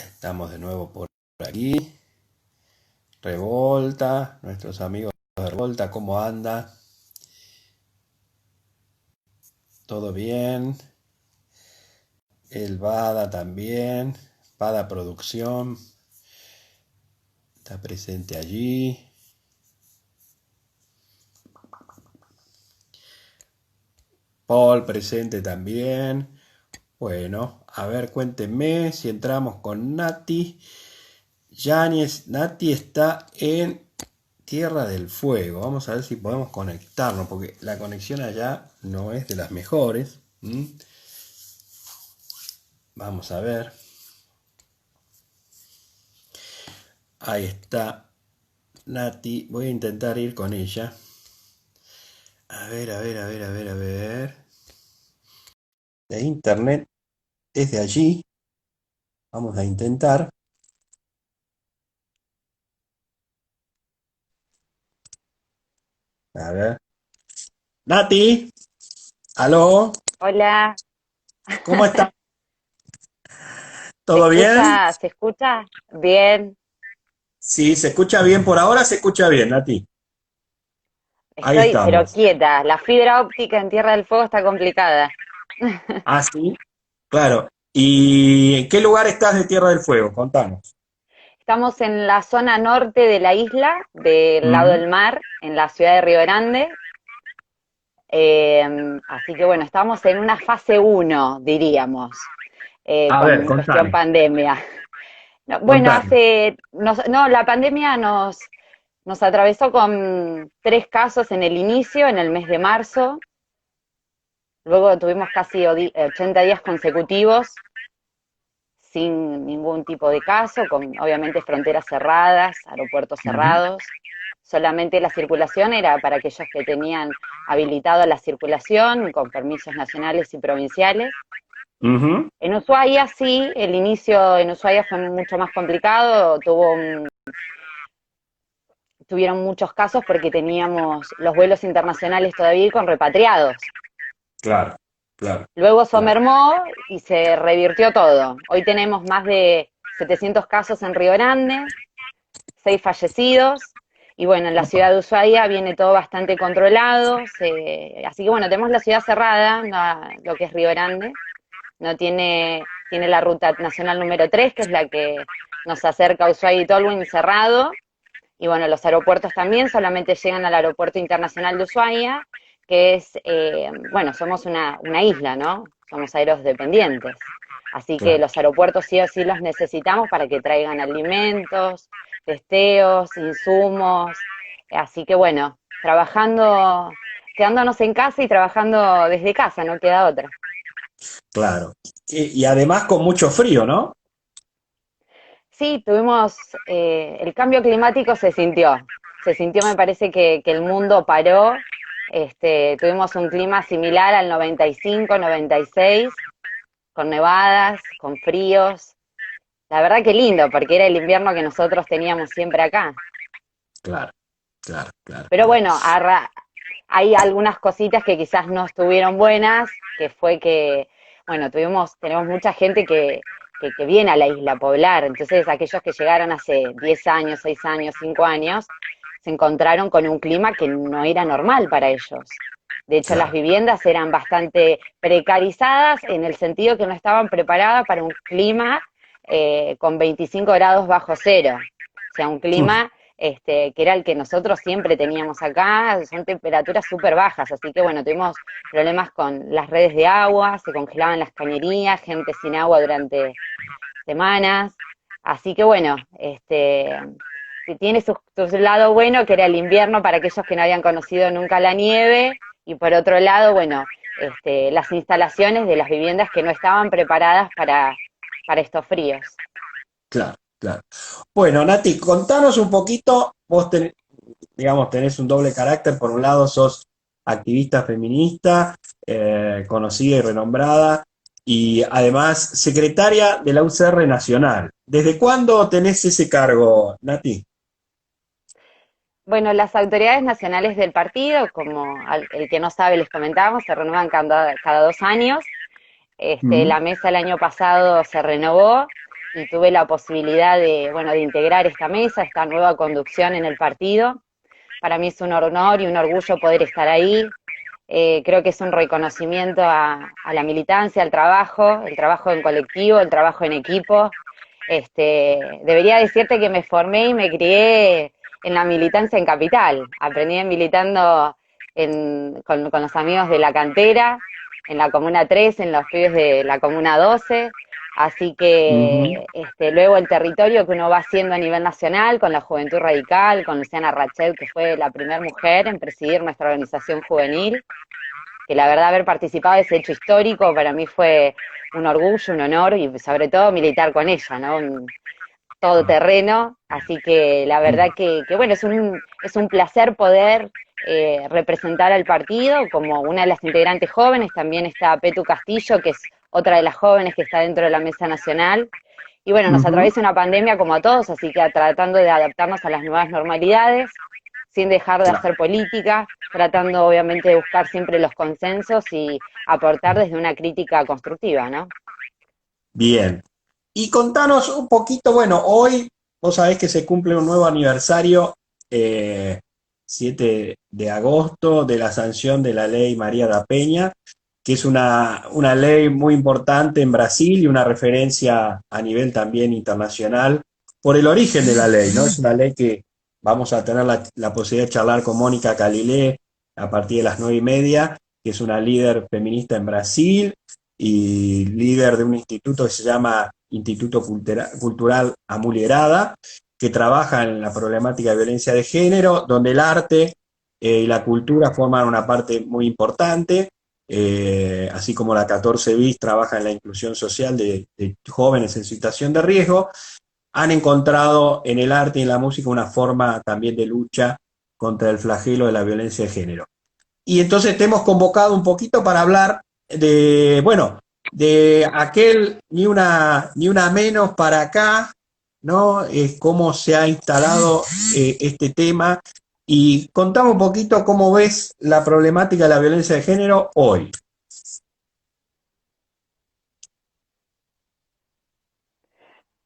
Estamos de nuevo por aquí. Revolta, nuestros amigos de Revolta, ¿cómo anda? ¿Todo bien? El Bada también. Bada Producción está presente allí. Paul presente también. Bueno, a ver, cuéntenme si entramos con Nati. Nati está en Tierra del Fuego. Vamos a ver si podemos conectarnos, porque la conexión allá no es de las mejores. Vamos a ver. Ahí está Nati. Voy a intentar ir con ella. A ver, a ver, a ver, a ver, a ver. De internet desde allí. Vamos a intentar. A ver. Nati, aló, Hola, ¿cómo está? ¿se ¿Todo bien? escucha? ¿Se escucha? Bien, Sí, se escucha bien. Por ahora se escucha bien, Nati. Ahí estoy pero estamos. quieta. La fibra óptica en Tierra del Fuego está complicada. Ah, sí, claro. ¿Y en qué lugar estás de Tierra del Fuego? Contanos. Estamos en la zona norte de la isla, del lado Ujú. del mar, en la ciudad de Río Grande. Así que bueno, estamos en una fase uno, diríamos, A ver, con cuestión contame, pandemia. No, bueno, contame. no, la pandemia nos atravesó con 3 casos en el inicio, en el mes de marzo. Luego tuvimos casi 80 días consecutivos sin ningún tipo de caso, con obviamente fronteras cerradas, aeropuertos Ujú, cerrados. Solamente la circulación era para aquellos que tenían habilitado la circulación con permisos nacionales y provinciales. ujú. En Ushuaia sí, el inicio en Ushuaia fue mucho más complicado, tuvieron muchos casos porque teníamos los vuelos internacionales todavía con repatriados. Claro, claro, Luego eso claro. mermó y se revirtió todo. Hoy tenemos más de 700 casos en Río Grande, 6 fallecidos. Y bueno, en la Opa, ciudad de Ushuaia viene todo bastante controlado. Así que bueno, tenemos la ciudad cerrada, lo que es Río Grande. No tiene la ruta nacional número 3, que es la que nos acerca a Ushuaia y Tolwyn, cerrado. Y bueno, los aeropuertos también solamente llegan al aeropuerto internacional de Ushuaia, que es, bueno, somos una isla, ¿no? Somos aerodependientes. Así que claro. los aeropuertos sí o sí los necesitamos para que traigan alimentos, testeos, insumos. Así que bueno, trabajando, quedándonos en casa y trabajando desde casa, no queda otra. Claro. Y además con mucho frío, ¿no? Sí, tuvimos, el cambio climático se sintió, me parece que el mundo paró, tuvimos un clima similar al 95, 96, con nevadas, con fríos, la verdad que lindo, porque era el invierno que nosotros teníamos siempre acá. Claro, claro, claro, Pero claro. bueno, hay algunas cositas que quizás no estuvieron buenas, que fue que, bueno, tenemos mucha gente que viene a la isla a poblar, entonces aquellos que llegaron hace 10 años, 6 años, 5 años, se encontraron con un clima que no era normal para ellos. De hecho, las Claro, viviendas eran bastante precarizadas en el sentido que no estaban preparadas para un clima con 25 grados bajo cero. O sea, un clima que era el que nosotros siempre teníamos acá, son temperaturas súper bajas, así que bueno, tuvimos problemas con las redes de agua, se congelaban las cañerías, gente sin agua durante semanas, así que bueno, tiene su lado bueno, que era el invierno para aquellos que no habían conocido nunca la nieve, y por otro lado, bueno, las instalaciones de las viviendas que no estaban preparadas para estos fríos. claro, claro. Bueno, Nati, contanos un poquito. Digamos, tenés un doble carácter. Por un lado, sos activista feminista, conocida y renombrada, y además secretaria de la UCR Nacional. ¿Desde cuándo tenés ese cargo, Nati? Bueno, las autoridades nacionales del partido, como el que no sabe les comentábamos, se renuevan cada 2 años. Mm, La mesa el año pasado se renovó. y tuve la posibilidad de, bueno, de integrar esta mesa, esta nueva conducción en el partido. Para mí es un honor y un orgullo poder estar ahí. Creo que es un reconocimiento a la militancia, al trabajo, el trabajo en colectivo, el trabajo en equipo. Debería decirte que me formé y me crié en la militancia en Capital. Aprendí militando con los amigos de la cantera, en la Comuna 3, en los pibes de la Comuna 12. Así Ujú. que luego el territorio que uno va haciendo a nivel nacional, con la Juventud Radical, con Luciana Rachel, que fue la primera mujer en presidir nuestra organización juvenil, que la verdad haber participado de ese hecho histórico para mí fue un orgullo, un honor y sobre todo militar con ella, ¿no? Un todoterreno, así que la verdad que bueno, es un placer poder representar al partido como una de las integrantes jóvenes, también está Petu Castillo, que es otra de las jóvenes que está dentro de la mesa nacional, y bueno, nos Ujú. atraviesa una pandemia como a todos, así que tratando de adaptarnos a las nuevas normalidades, sin dejar de Claro. hacer política, tratando obviamente de buscar siempre los consensos y aportar desde una crítica constructiva, ¿no? Bien. Y contanos un poquito, bueno, hoy vos sabés que se cumple un nuevo aniversario, eh, 7 de agosto, de la sanción de la ley María da Peña, que es una ley muy importante en Brasil y una referencia a nivel también internacional por el origen de la ley, ¿no? Es una ley que vamos a tener la posibilidad de charlar con Mónica Calilé a partir de las 9:30, que es una líder feminista en Brasil y líder de un instituto que se llama Instituto Cultural Amulierada, que trabaja en la problemática de violencia de género, donde el arte y la cultura forman una parte muy importante, así como la 14 bis trabaja en la inclusión social de jóvenes en situación de riesgo, han encontrado en el arte y en la música una forma también de lucha contra el flagelo de la violencia de género. Y entonces te hemos convocado un poquito para hablar de, bueno, de aquel ni una menos para acá, ¿no? Cómo se ha instalado este tema y contame un poquito cómo ves la problemática de la violencia de género hoy.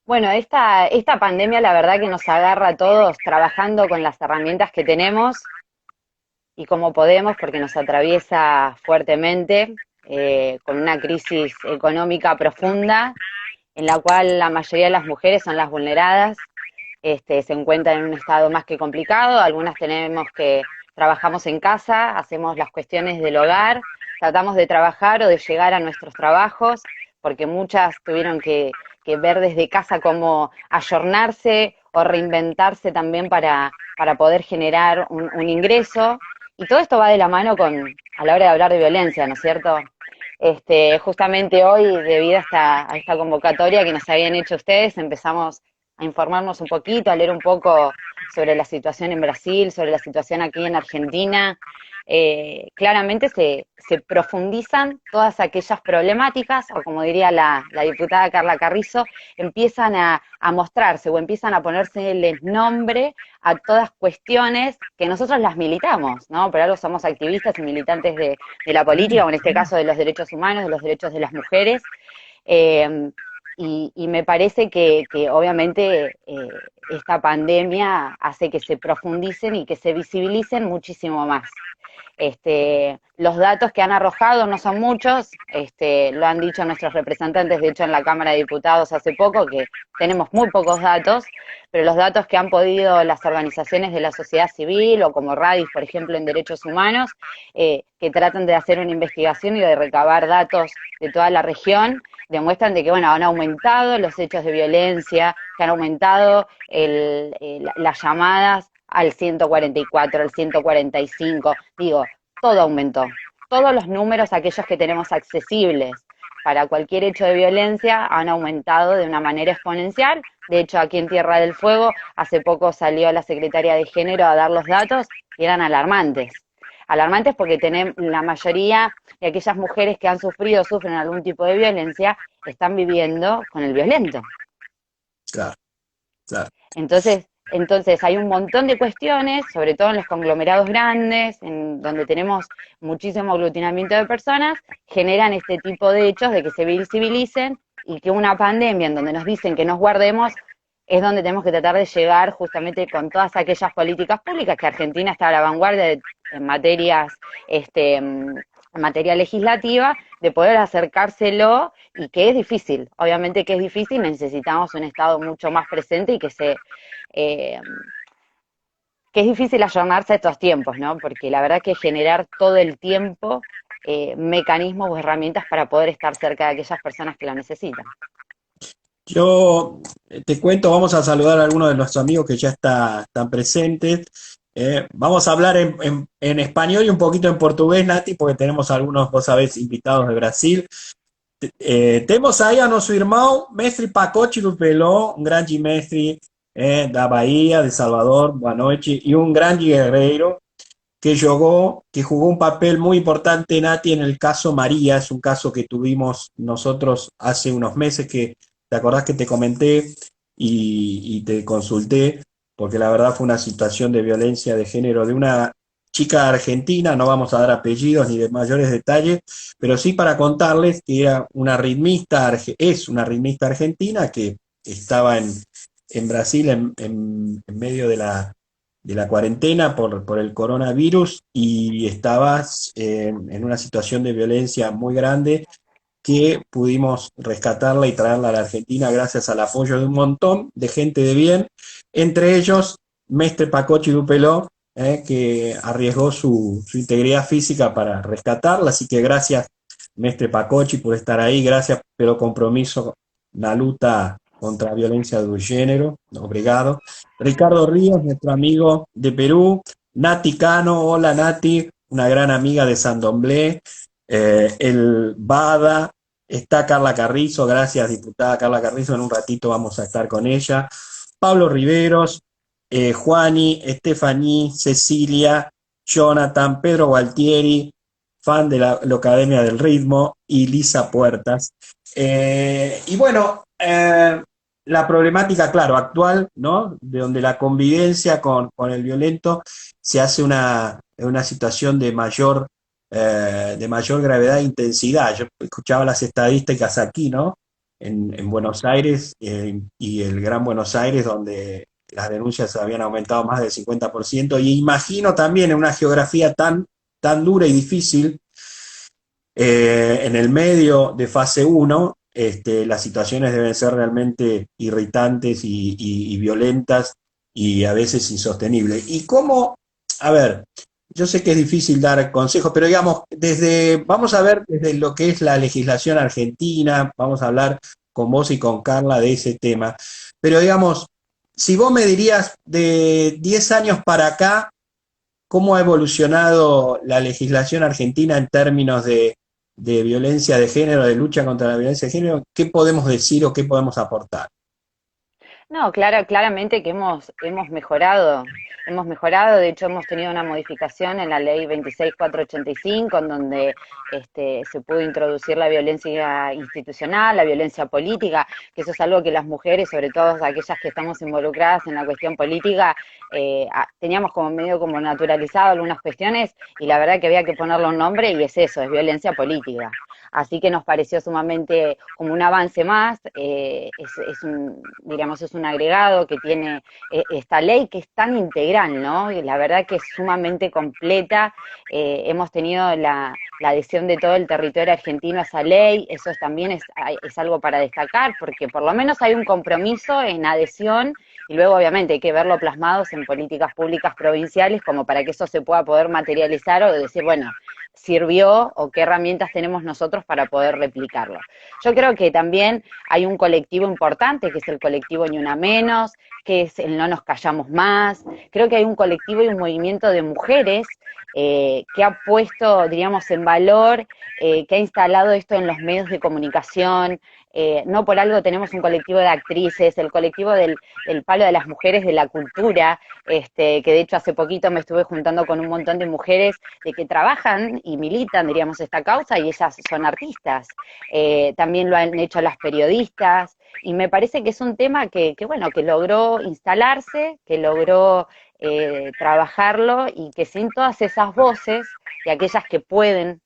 Bueno, esta pandemia la verdad que nos agarra a todos trabajando con las herramientas que tenemos y como podemos porque nos atraviesa fuertemente con una crisis económica profunda en la cual la mayoría de las mujeres son las vulneradas, se encuentran en un estado más que complicado, algunas tenemos que, trabajamos en casa, hacemos las cuestiones del hogar, tratamos de trabajar o de llegar a nuestros trabajos, porque muchas tuvieron que ver desde casa cómo ayornarse o reinventarse también para poder generar un ingreso. Y todo esto va de la mano con, a la hora de hablar de violencia, ¿no es cierto? Justamente hoy, debido a esta convocatoria que nos habían hecho ustedes, empezamos a informarnos un poquito, a leer un poco sobre la situación en Brasil, sobre la situación aquí en Argentina. Claramente se profundizan todas aquellas problemáticas, o como diría la diputada Carla Carrizo, empiezan a mostrarse o empiezan a ponerse el nombre a todas cuestiones que nosotros las militamos, ¿no? Por algo somos activistas y militantes de la política, o en este caso de los derechos humanos, de los derechos de las mujeres. Eh, y me parece que obviamente esta pandemia hace que se profundicen y que se visibilicen muchísimo más. Los datos que han arrojado no son muchos, lo han dicho nuestros representantes, de hecho en la Cámara de Diputados hace poco, que tenemos muy pocos datos, pero los datos que han podido las organizaciones de la sociedad civil o como Radis, por ejemplo, en derechos humanos, que tratan de hacer una investigación y de recabar datos de toda la región, demuestran de que, bueno, han aumentado los hechos de violencia, que han aumentado las llamadas al 144, al 145, digo, todo aumentó. Todos los números, aquellos que tenemos accesibles para cualquier hecho de violencia, han aumentado de una manera exponencial. De hecho, aquí en Tierra del Fuego, hace poco salió la Secretaría de Género a dar los datos y eran alarmantes. Alarmantes porque tenemos, la mayoría de aquellas mujeres que han sufrido o sufren algún tipo de violencia están viviendo con el violento. Claro, claro. Entonces hay un montón de cuestiones, sobre todo en los conglomerados grandes, en donde tenemos muchísimo aglutinamiento de personas, generan este tipo de hechos de que se visibilicen y que una pandemia en donde nos dicen que nos guardemos es donde tenemos que tratar de llegar justamente con todas aquellas políticas públicas que Argentina está a la vanguardia en materias, en materia legislativa, de poder acercárselo y que es difícil, obviamente que es difícil, necesitamos un Estado mucho más presente y eh, que es difícil ayornarse a estos tiempos, ¿no? Porque la verdad que generar todo el tiempo mecanismos o herramientas para poder estar cerca de aquellas personas que lo necesitan. Yo te cuento, vamos a saludar a algunos de nuestros amigos que ya están presentes. Vamos a hablar en español y un poquito en portugués, Nati, porque tenemos algunos, vos sabés, invitados de Brasil. Temos aí a nosso irmão, mestre Pacote do Pelô, um grande mestre da Bahia, de Salvador, boa noite, e um grande guerreiro que jugó un papel muy importante, Nati, en el caso María. Es un caso que tuvimos nosotros hace unos meses que, ¿te acordás que te comenté y te consulté? Porque la verdad fue una situación de violencia de género de una chica argentina, no vamos a dar apellidos ni de mayores detalles, pero sí para contarles que era una ritmista, es una ritmista argentina que estaba en Brasil en medio de la cuarentena por el coronavirus y estabas en una situación de violencia muy grande que pudimos rescatarla y traerla a la Argentina gracias al apoyo de un montón de gente de bien, entre ellos Mestre Pacochi Dupeló, que arriesgó su integridad física para rescatarla, así que gracias Mestre Pacochi por estar ahí, gracias pelo compromiso na luta contra la violencia de género, obrigado. Ricardo Ríos, nuestro amigo de Perú, Nati Cano, hola Nati, una gran amiga de Sandomblé, el Bada, está Carla Carrizo, gracias diputada Carla Carrizo, en un ratito vamos a estar con ella. Pablo Riveros, Juani, Estefaní, Cecilia, Jonathan, Pedro Gualtieri, fan de la Academia del Ritmo, y Lisa Puertas. Y bueno, la problemática, claro, actual, ¿no? De donde la convivencia con el violento se hace una situación de mayor gravedad e intensidad. Yo escuchaba las estadísticas aquí, ¿no? En Buenos Aires y el Gran Buenos Aires, donde las denuncias habían aumentado más del 50%, y imagino también en una geografía tan dura y difícil, en el medio de fase uno, las situaciones deben ser realmente irritantes y violentas y a veces insostenibles. ¿Y cómo? A ver, yo sé que es difícil dar consejos, pero digamos, vamos a ver desde lo que es la legislación argentina, vamos a hablar con vos y con Carla de ese tema. Pero digamos, si vos me dirías de 10 años para acá, ¿cómo ha evolucionado la legislación argentina en términos de violencia de género, de lucha contra la violencia de género? ¿Qué podemos decir o qué podemos aportar? No, claramente que hemos mejorado, de hecho hemos tenido una modificación en la ley 26485, en donde se pudo introducir la violencia institucional, la violencia política, que eso es algo que las mujeres, sobre todo aquellas que estamos involucradas en la cuestión política, teníamos como medio como naturalizado algunas cuestiones, y la verdad que había que ponerle un nombre, y es eso, es violencia política. Así que nos pareció sumamente como un avance más, diríamos, es un agregado que tiene esta ley, que es tan integral, ¿no? Y la verdad que es sumamente completa. Hemos tenido la adhesión de todo el territorio argentino a esa ley, eso también es algo para destacar, porque por lo menos hay un compromiso en adhesión, y luego obviamente hay que verlo plasmados en políticas públicas provinciales como para que eso se pueda poder materializar o decir, bueno, sirvió o qué herramientas tenemos nosotros para poder replicarlo. Yo creo que también hay un colectivo importante, que es el colectivo Ni Una Menos, que es el No Nos Callamos Más. Creo que hay un colectivo y un movimiento de mujeres que ha puesto, diríamos, en valor, que ha instalado esto en los medios de comunicación. No por algo tenemos un colectivo de actrices, el colectivo del palo de las mujeres de la cultura, que de hecho hace poquito me estuve juntando con un montón de mujeres de que trabajan y militan, diríamos, esta causa, y ellas son artistas. También lo han hecho las periodistas, y me parece que es un tema bueno, que logró instalarse, que logró trabajarlo, y que sin todas esas voces, y aquellas que pueden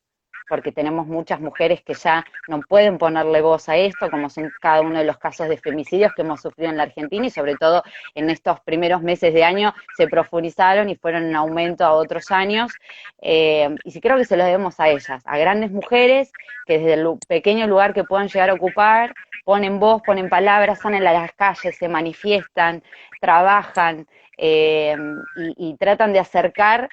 porque tenemos muchas mujeres que ya no pueden ponerle voz a esto, como son cada uno de los casos de femicidios que hemos sufrido en la Argentina y sobre todo en estos primeros meses de año se profundizaron y fueron en aumento a otros años. Y sí creo que se lo debemos a ellas, a grandes mujeres que desde el pequeño lugar que puedan llegar a ocupar, ponen voz, ponen palabras, salen a las calles, se manifiestan, trabajan y tratan de acercar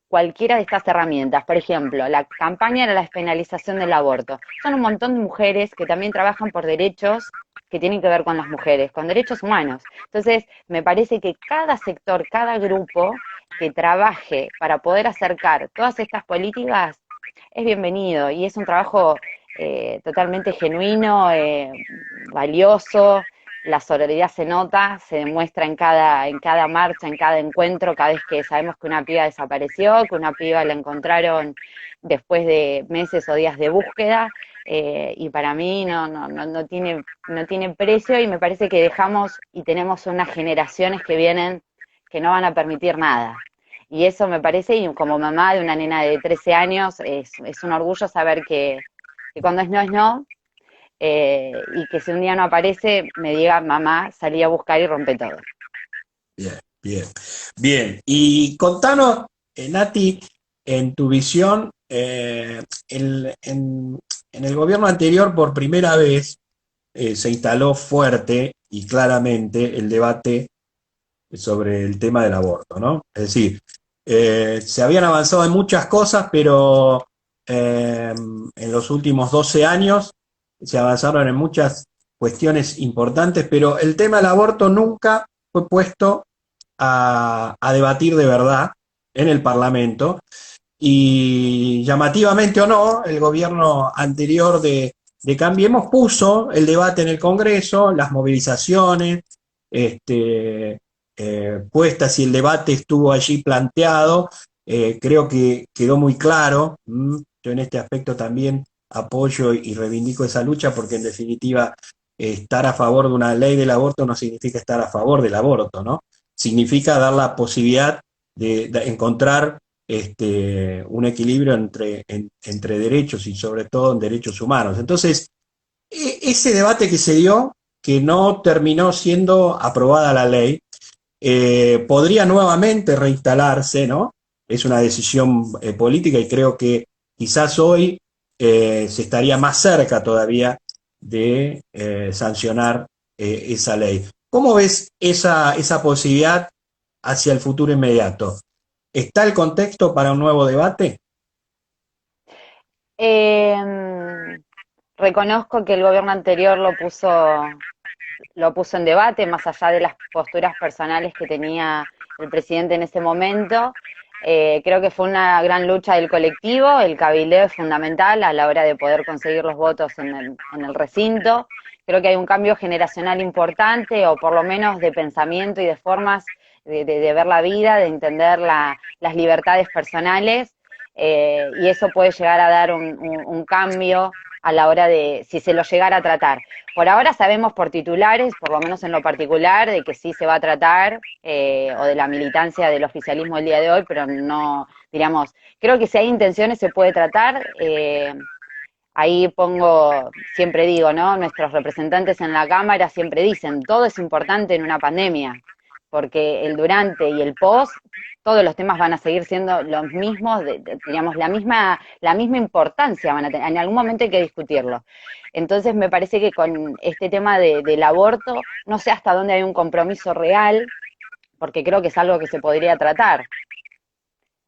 cualquiera de estas herramientas. Por ejemplo, la campaña de la despenalización del aborto. Son un montón de mujeres que también trabajan por derechos que tienen que ver con las mujeres, con derechos humanos. Entonces, me parece que cada sector, cada grupo que trabaje para poder acercar todas estas políticas es bienvenido y es un trabajo totalmente genuino, valioso. La sororidad se nota, se demuestra en cada marcha, en cada encuentro, cada vez que sabemos que una piba desapareció, que una piba la encontraron después de meses o días de búsqueda, y para mí no tiene precio y me parece que dejamos y tenemos unas generaciones que vienen que no van a permitir nada. Y eso me parece, y como mamá de una nena de 13 años, es un orgullo saber que cuando es no, y que si un día no aparece, me diga, mamá, salí a buscar y rompe todo. Bien, bien, bien. Y contanos, Nati, en tu visión, en el gobierno anterior por primera vez se instaló fuerte y claramente el debate sobre el tema del aborto, ¿no? Es decir, se habían avanzado en muchas cosas, pero en los últimos 12 años se avanzaron en muchas cuestiones importantes, pero el tema del aborto nunca fue puesto a debatir de verdad en el Parlamento. Y llamativamente o no, el gobierno anterior de Cambiemos puso el debate en el Congreso, las movilizaciones, este, puestas y el debate estuvo allí planteado. Creo que quedó muy claro. Yo en este aspecto también apoyo y reivindico esa lucha porque en definitiva estar a favor de una ley del aborto no significa estar a favor del aborto, ¿no? Significa dar la posibilidad de encontrar un equilibrio entre derechos y sobre todo en derechos humanos. Entonces, ese debate que se dio, que no terminó siendo aprobada la ley, podría nuevamente reinstalarse, ¿no? Es una decisión política y creo que quizás hoy se estaría más cerca todavía de sancionar esa ley. ¿Cómo ves esa posibilidad hacia el futuro inmediato? ¿Está el contexto para un nuevo debate? Eh, Reconozco que el gobierno anterior lo puso en debate, más allá de las posturas personales que tenía el presidente en ese momento. Creo que fue una gran lucha del colectivo, el cabildeo es fundamental a la hora de poder conseguir los votos en el recinto. Creo que hay un cambio generacional importante, o por lo menos de pensamiento y de formas de ver la vida, de entender las libertades personales, y eso puede llegar a dar un cambio a la hora de, si se lo llegara a tratar. Por ahora sabemos por titulares, por lo menos en lo particular, de que sí se va a tratar, o de la militancia del oficialismo el día de hoy, pero no, diríamos, creo que si hay intenciones se puede tratar. Ahí pongo, siempre digo, ¿no? Nuestros representantes en la Cámara siempre dicen, todo es importante en una pandemia, porque el durante y el post, todos los temas van a seguir siendo los mismos, digamos, la misma importancia van a tener, en algún momento hay que discutirlo. Entonces me parece que con este tema del aborto, no sé hasta dónde hay un compromiso real, porque creo que es algo que se podría tratar.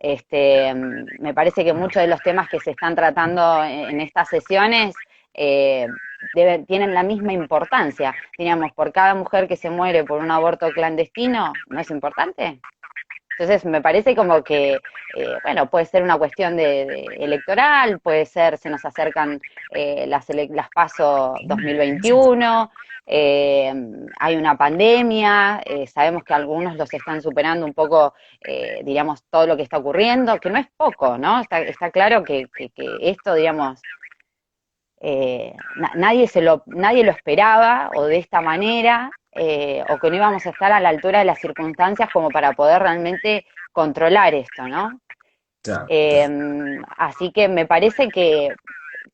Me parece que muchos de los temas que se están tratando en estas sesiones eh, tienen la misma importancia. Digamos, por cada mujer que se muere por un aborto clandestino, ¿no es importante? Entonces me parece como que, bueno, puede ser una cuestión de electoral, puede ser, se nos acercan las PASO 2021, eh, hay una pandemia, sabemos que algunos los están superando un poco, diríamos, todo lo que está ocurriendo, que no es poco, ¿no? Está claro que esto, digamos, nadie lo esperaba o de esta manera, o que no íbamos a estar a la altura de las circunstancias como para poder realmente controlar esto, ¿no? Claro, Eh, claro. Así que me parece que,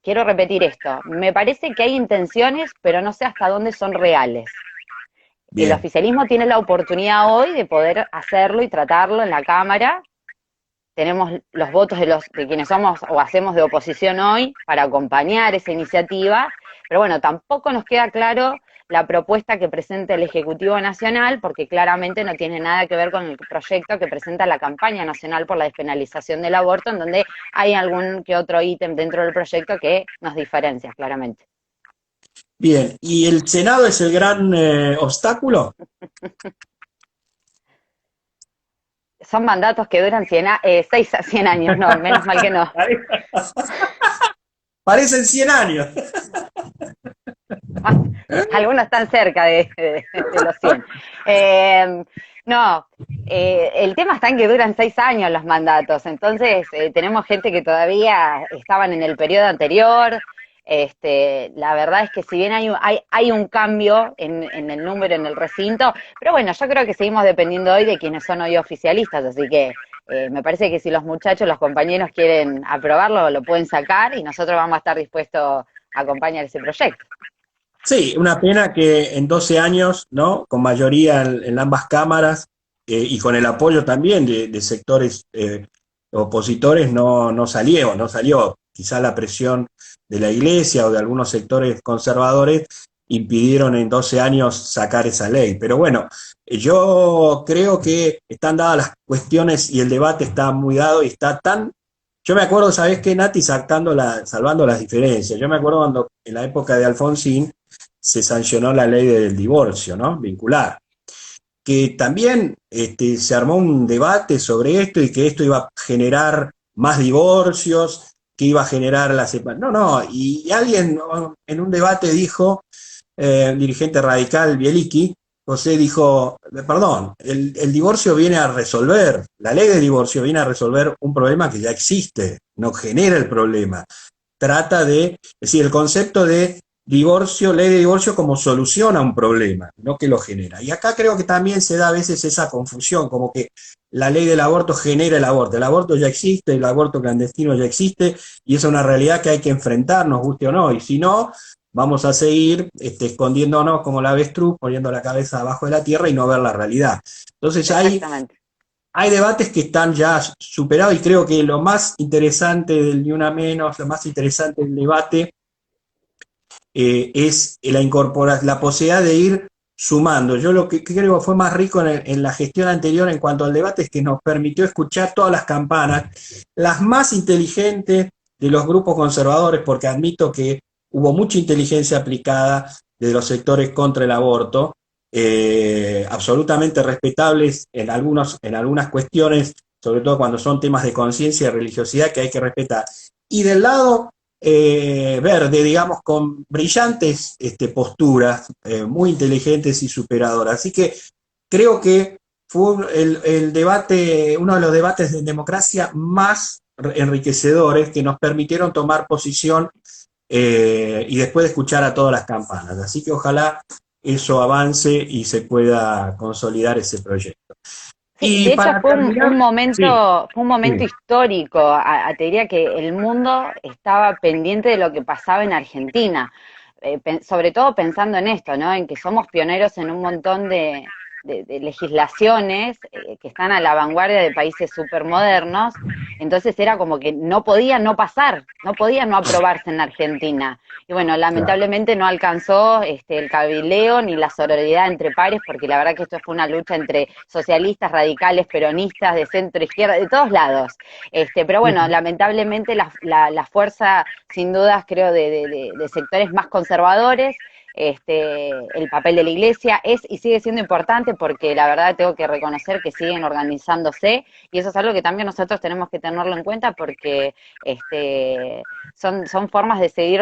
quiero repetir esto, me parece que hay intenciones, pero no sé hasta dónde son reales. El Bien. oficialismo tiene la oportunidad hoy de poder hacerlo y tratarlo en la Cámara. Tenemos los votos de quienes somos o hacemos de oposición hoy para acompañar esa iniciativa, pero bueno, tampoco nos queda claro la propuesta que presenta el Ejecutivo Nacional, porque claramente no tiene nada que ver con el proyecto que presenta la campaña nacional por la despenalización del aborto, en donde hay algún que otro ítem dentro del proyecto que nos diferencia claramente. Bien. ¿Y el Senado es el gran obstáculo? Son mandatos que duran 6 a 100 años, no, menos mal que no. Parecen 100 años. Algunos están cerca de los 100. Eh, no, el tema está en que duran 6 años los mandatos, entonces tenemos gente que todavía estaban en el periodo anterior. La verdad es que si bien hay un cambio en el número en el recinto, pero bueno, yo creo que seguimos dependiendo hoy de quienes son hoy oficialistas, así que me parece que si los muchachos, los compañeros quieren aprobarlo, lo pueden sacar y nosotros vamos a estar dispuestos a acompañar ese proyecto. Sí, una pena que en 12 años, ¿no? Con mayoría en ambas cámaras y con el apoyo también de sectores opositores no salió. Quizá la presión de la iglesia o de algunos sectores conservadores impidieron en 12 años sacar esa ley. Pero bueno, yo creo que están dadas las cuestiones y el debate está muy dado y está tan... Yo me acuerdo, ¿sabés qué, Nati? Salvando las diferencias. Yo me acuerdo cuando en la época de Alfonsín se sancionó la ley del divorcio, ¿no? Vincular. Que también se armó un debate sobre esto y que esto iba a generar más divorcios, que iba a generar la separación. No, no, y alguien, ¿no?, en un debate dijo, un dirigente radical, Bieliki, José dijo, perdón, el divorcio viene a resolver, la ley de divorcio viene a resolver un problema que ya existe, no genera el problema. Trata de, es decir, el concepto de divorcio, ley de divorcio como solución a un problema, no que lo genera. Y acá creo que también se da a veces esa confusión, como que la ley del aborto genera el aborto ya existe, el aborto clandestino ya existe, y es una realidad que hay que enfrentar, nos guste o no, y si no, vamos a seguir escondiéndonos como la avestruz, poniendo la cabeza abajo de la tierra y no ver la realidad. Entonces Exactamente. hay debates que están ya superados y creo que lo más interesante del Ni Una Menos, lo más interesante del debate es la posibilidad de ir sumando. Yo lo que creo que fue más rico en la gestión anterior en cuanto al debate es que nos permitió escuchar todas las campanas, las más inteligentes de los grupos conservadores, porque admito que hubo mucha inteligencia aplicada de los sectores contra el aborto, absolutamente respetables en algunas cuestiones, sobre todo cuando son temas de conciencia y religiosidad que hay que respetar. Y del lado verde, digamos, con brillantes posturas, muy inteligentes y superadoras. Así que creo que fue el debate, uno de los debates de democracia más enriquecedores que nos permitieron tomar posición y después de escuchar a todas las campanas. Así que ojalá eso avance y se pueda consolidar ese proyecto. Sí, Y de hecho para terminar, sí, fue un momento sí, histórico. Te diría que el mundo estaba pendiente de lo que pasaba en Argentina, sobre todo pensando en esto, ¿no? En que somos pioneros en un montón de legislaciones que están a la vanguardia de países supermodernos. Entonces era como que no podía no pasar, no podía no aprobarse en Argentina. Y bueno, claro. lamentablemente no alcanzó el cabileo ni la sororidad entre pares, porque la verdad que esto fue una lucha entre socialistas, radicales, peronistas, de centro izquierda, de todos lados. Pero bueno, lamentablemente la fuerza, sin dudas, creo, de sectores más conservadores, el papel de la iglesia es y sigue siendo importante porque la verdad tengo que reconocer que siguen organizándose y eso es algo que también nosotros tenemos que tenerlo en cuenta porque son formas de seguir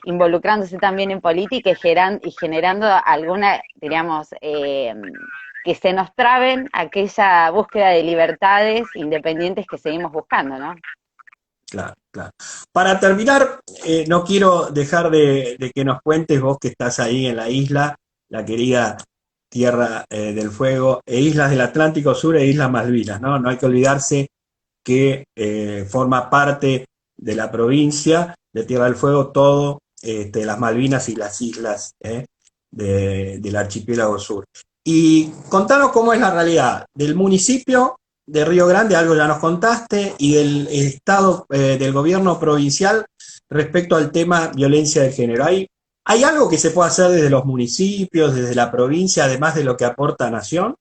involucrándose también en política y generando alguna, diríamos, que se nos traben aquella búsqueda de libertades independientes que seguimos buscando, ¿no? Claro, claro. Para terminar, no quiero dejar de que nos cuentes vos que estás ahí en la isla, la querida Tierra del Fuego, e islas del Atlántico Sur e Islas Malvinas, ¿no? No hay que olvidarse que forma parte de la provincia de Tierra del Fuego, todo las Malvinas y las islas del archipiélago sur. Y contanos cómo es la realidad del municipio de Río Grande, algo ya nos contaste, y del estado, del gobierno provincial respecto al tema violencia de género. ¿Hay algo que se pueda hacer desde los municipios, desde la provincia, además de lo que aporta Nación?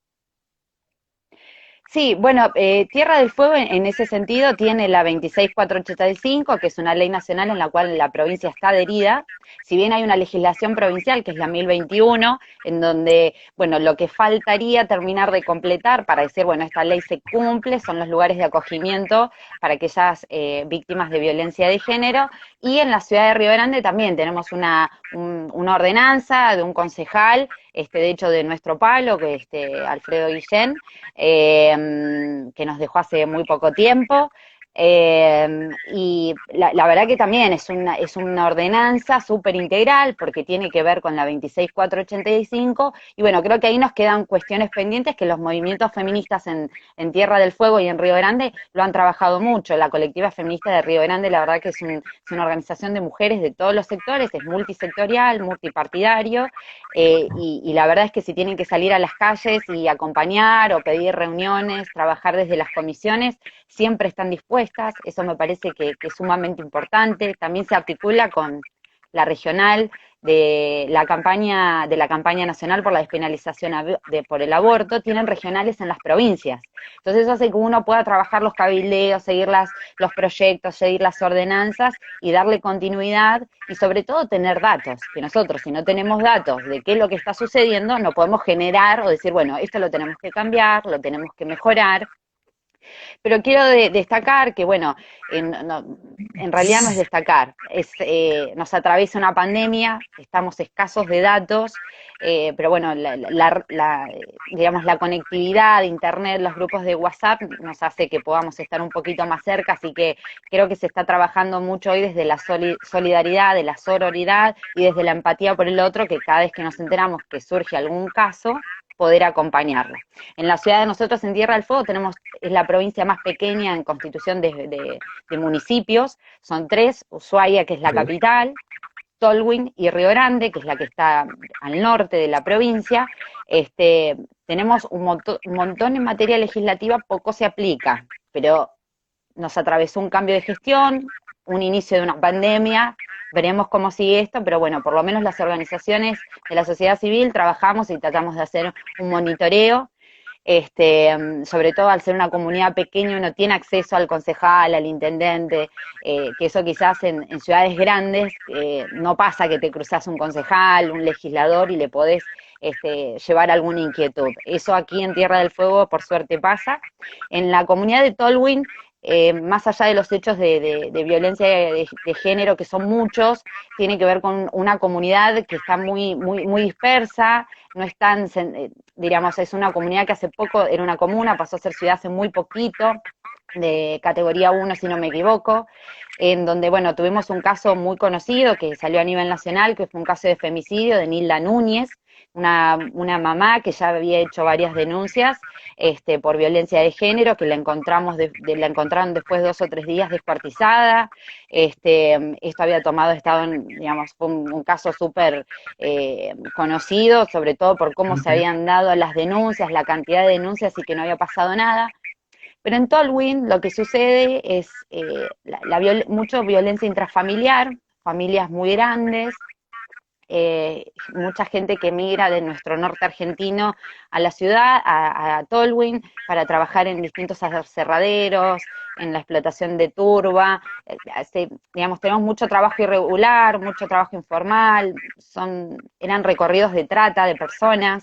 Sí, bueno, Tierra del Fuego en ese sentido tiene la 26485, que es una ley nacional en la cual la provincia está adherida. Si bien hay una legislación provincial, que es la 1021, en donde, bueno, lo que faltaría terminar de completar para decir, bueno, esta ley se cumple, son los lugares de acogimiento para aquellas víctimas de violencia de género. Y en la ciudad de Río Grande también tenemos una ordenanza de un concejal, de hecho de nuestro palo, que Alfredo Guillén, que nos dejó hace muy poco tiempo. Y la verdad que también es una ordenanza súper integral porque tiene que ver con la 26485 y bueno, creo que ahí nos quedan cuestiones pendientes que los movimientos feministas en Tierra del Fuego y en Río Grande lo han trabajado mucho. La colectiva feminista de Río Grande, la verdad que es una organización de mujeres de todos los sectores, es multisectorial, multipartidario, y la verdad es que si tienen que salir a las calles y acompañar o pedir reuniones, trabajar desde las comisiones, siempre están dispuestas. Eso me parece que es sumamente importante. También se articula con la regional de la campaña nacional por la despenalización por el aborto, tienen regionales en las provincias. Entonces eso hace que uno pueda trabajar los cabildeos, seguir los proyectos, seguir las ordenanzas y darle continuidad y sobre todo tener datos, que nosotros si no tenemos datos de qué es lo que está sucediendo, no podemos generar o decir, bueno, esto lo tenemos que cambiar, lo tenemos que mejorar. Pero quiero destacar que, bueno, en realidad no es destacar, nos atraviesa una pandemia, estamos escasos de datos, pero bueno, digamos, la conectividad de Internet, los grupos de WhatsApp nos hace que podamos estar un poquito más cerca, así que creo que se está trabajando mucho hoy desde la solidaridad, de la sororidad y desde la empatía por el otro, que cada vez que nos enteramos que surge algún caso, poder acompañarlo. En la ciudad de nosotros, en Tierra del Fuego, es la provincia más pequeña en constitución de municipios, son tres: Ushuaia, que es la capital, Tolwyn y Río Grande, que es la que está al norte de la provincia. Tenemos un montón en materia legislativa, poco se aplica, pero nos atravesó un cambio de gestión, un inicio de una pandemia, veremos cómo sigue esto, pero bueno, por lo menos las organizaciones de la sociedad civil trabajamos y tratamos de hacer un monitoreo. Sobre todo al ser una comunidad pequeña, uno tiene acceso al concejal, al intendente, que eso quizás en ciudades grandes no pasa, que te cruzas un concejal, un legislador y le podés llevar alguna inquietud. Eso aquí en Tierra del Fuego por suerte pasa. En la comunidad de Tolwyn, más allá de los hechos de violencia de género, que son muchos, tiene que ver con una comunidad que está muy, muy, muy dispersa, no es tan, digamos, es una comunidad que hace poco era una comuna, pasó a ser ciudad hace muy poquito, de categoría 1 si no me equivoco, en donde, bueno, tuvimos un caso muy conocido que salió a nivel nacional, que fue un caso de femicidio de Nilda Núñez, una mamá que ya había hecho varias denuncias por violencia de género, que la la encontraron después de 2 o 3 días descuartizada. Esto había tomado estado digamos, fue un caso súper conocido, sobre todo por cómo se habían dado las denuncias, la cantidad de denuncias y que no había pasado nada. Pero en Tolwyn lo que sucede es mucho violencia intrafamiliar, familias muy grandes, mucha gente que migra de nuestro norte argentino a la ciudad, a Tolwyn, para trabajar en distintos aserraderos, en la explotación de turba. Digamos, tenemos mucho trabajo irregular, mucho trabajo informal, eran recorridos de trata de personas.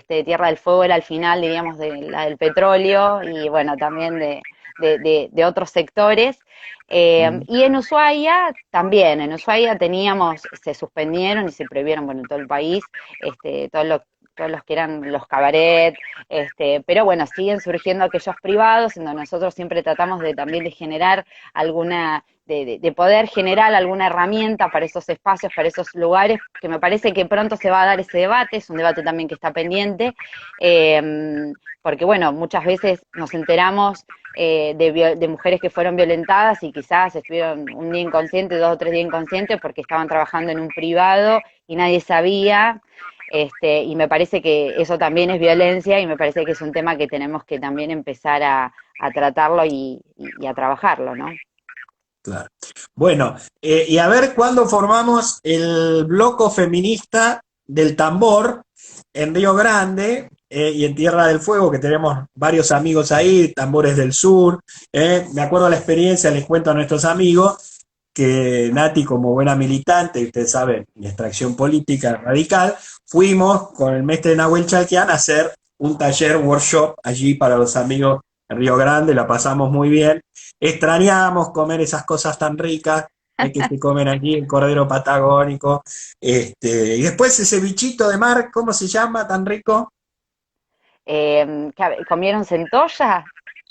Tierra del Fuego era al final, diríamos, de la del petróleo y bueno, también de otros sectores. Y en Ushuaia también, en Ushuaia se suspendieron y se prohibieron, bueno, en todo el país, todos los que eran los cabaret, pero bueno, siguen surgiendo aquellos privados, en donde nosotros siempre tratamos también de generar de poder generar alguna herramienta para esos espacios, para esos lugares, que me parece que pronto se va a dar ese debate, es un debate también que está pendiente, porque bueno, muchas veces nos enteramos de mujeres que fueron violentadas y quizás estuvieron un día inconscientes, 2 o 3 días inconscientes porque estaban trabajando en un privado y nadie sabía. Y me parece que eso también es violencia y me parece que es un tema que tenemos que también empezar a tratarlo y a trabajarlo, ¿no? Claro. Bueno, y a ver cuándo formamos el bloco feminista del tambor en Río Grande y en Tierra del Fuego, que tenemos varios amigos ahí, tambores del sur. Me acuerdo la experiencia, les cuento a nuestros amigos, que Nati, como buena militante, ustedes saben, mi extracción política radical, fuimos con el mestre Nahuel Chalquian a hacer un taller, workshop allí para los amigos en Río Grande, la pasamos muy bien. Extrañamos comer esas cosas tan ricas que se comen aquí, el cordero patagónico. Y después ese bichito de mar, ¿cómo se llama tan rico? ¿Comieron centolla?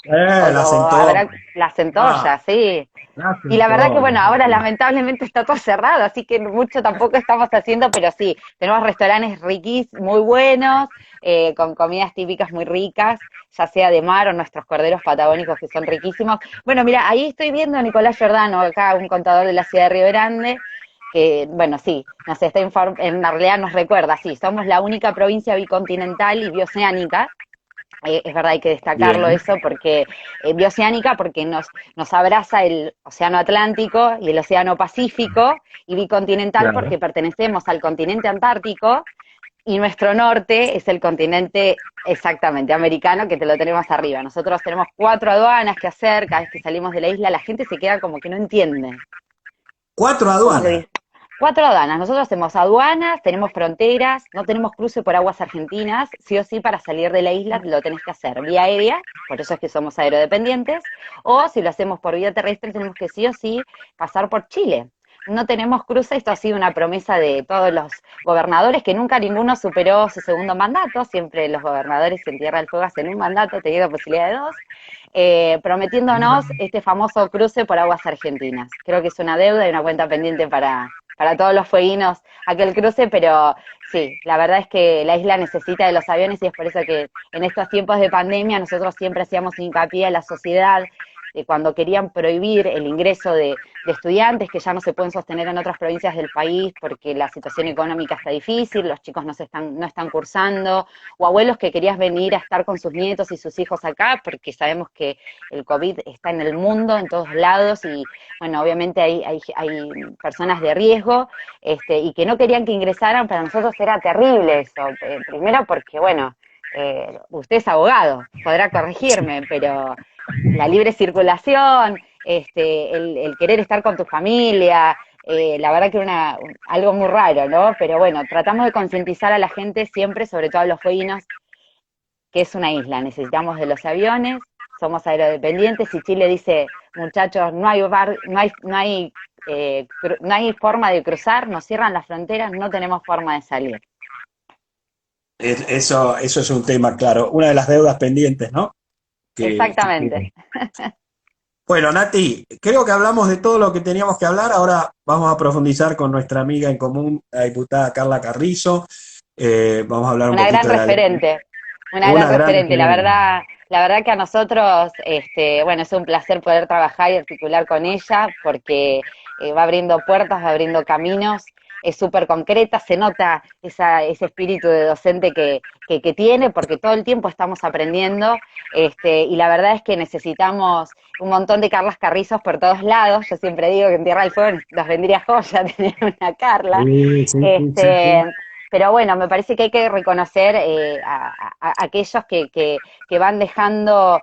La O centolla. habrá la Ah, centolla, sí. la Y la verdad que, centolla. bueno, ahora lamentablemente está todo cerrado, así que mucho tampoco estamos haciendo, pero sí, tenemos restaurantes muy buenos, con comidas típicas muy ricas, ya sea de mar o nuestros corderos patagónicos que son riquísimos. Bueno, mira, ahí estoy viendo a Nicolás Giordano, acá un contador de la ciudad de Río Grande, que, bueno, sí, en realidad nos recuerda, sí, somos la única provincia bicontinental y bioceánica. Es verdad, hay que destacarlo Bien, eso porque bioceánica porque nos abraza el océano Atlántico y el océano Pacífico, y bicontinental claro. porque pertenecemos al continente antártico y nuestro norte es el continente exactamente americano, que te lo tenemos arriba. Nosotros tenemos 4 aduanas que hacer cada vez que salimos de la isla, la gente se queda como que no entiende. 4 ¿Cómo que aduanas. dice? 4 aduanas. Nosotros hacemos aduanas, tenemos fronteras, no tenemos cruce por aguas argentinas. Sí o sí, para salir de la isla lo tenés que hacer vía aérea, por eso es que somos aerodependientes, o si lo hacemos por vía terrestre, tenemos que sí o sí pasar por Chile. No tenemos cruce, esto ha sido una promesa de todos los gobernadores, que nunca ninguno superó su segundo mandato, siempre los gobernadores en Tierra del Fuego hacen un mandato, teniendo posibilidad de dos, prometiéndonos este famoso cruce por aguas argentinas. Creo que es una deuda y una cuenta pendiente para todos los fueguinos aquel cruce, pero sí, la verdad es que la isla necesita de los aviones y es por eso que en estos tiempos de pandemia nosotros siempre hacíamos hincapié a la sociedad, cuando querían prohibir el ingreso de estudiantes que ya no se pueden sostener en otras provincias del país porque la situación económica está difícil, los chicos no están cursando, o abuelos que querías venir a estar con sus nietos y sus hijos acá, porque sabemos que el COVID está en el mundo, en todos lados, y bueno, obviamente hay personas de riesgo, y que no querían que ingresaran. Para nosotros era terrible eso, primero porque, bueno, usted es abogado, podrá corregirme, pero la libre circulación, el querer estar con tu familia, la verdad que era algo muy raro, ¿no? Pero bueno, tratamos de concientizar a la gente siempre, sobre todo a los fueguinos, que es una isla, necesitamos de los aviones, somos aerodependientes y Chile dice, muchachos, no hay forma de cruzar, nos cierran las fronteras, no tenemos forma de salir. Eso es un tema, claro. Una de las deudas pendientes, ¿no? Que Exactamente. tiene. Bueno, Nati, creo que hablamos de todo lo que teníamos que hablar. Ahora vamos a profundizar con nuestra amiga en común, la diputada Carla Carrizo. Vamos a hablar un Una poquito gran de la ley. referente, una gran Una gran referente. referente. La verdad que a nosotros, bueno, es un placer poder trabajar y articular con ella porque va abriendo puertas, va abriendo caminos, es súper concreta, se nota ese espíritu de docente que tiene, porque todo el tiempo estamos aprendiendo, y la verdad es que necesitamos un montón de Carlas Carrizos por todos lados. Yo siempre digo que en Tierra del Fuego nos vendría joya tener una Carla. Sí, sí, sí, sí, Este, sí. pero bueno, me parece que hay que reconocer a aquellos que van dejando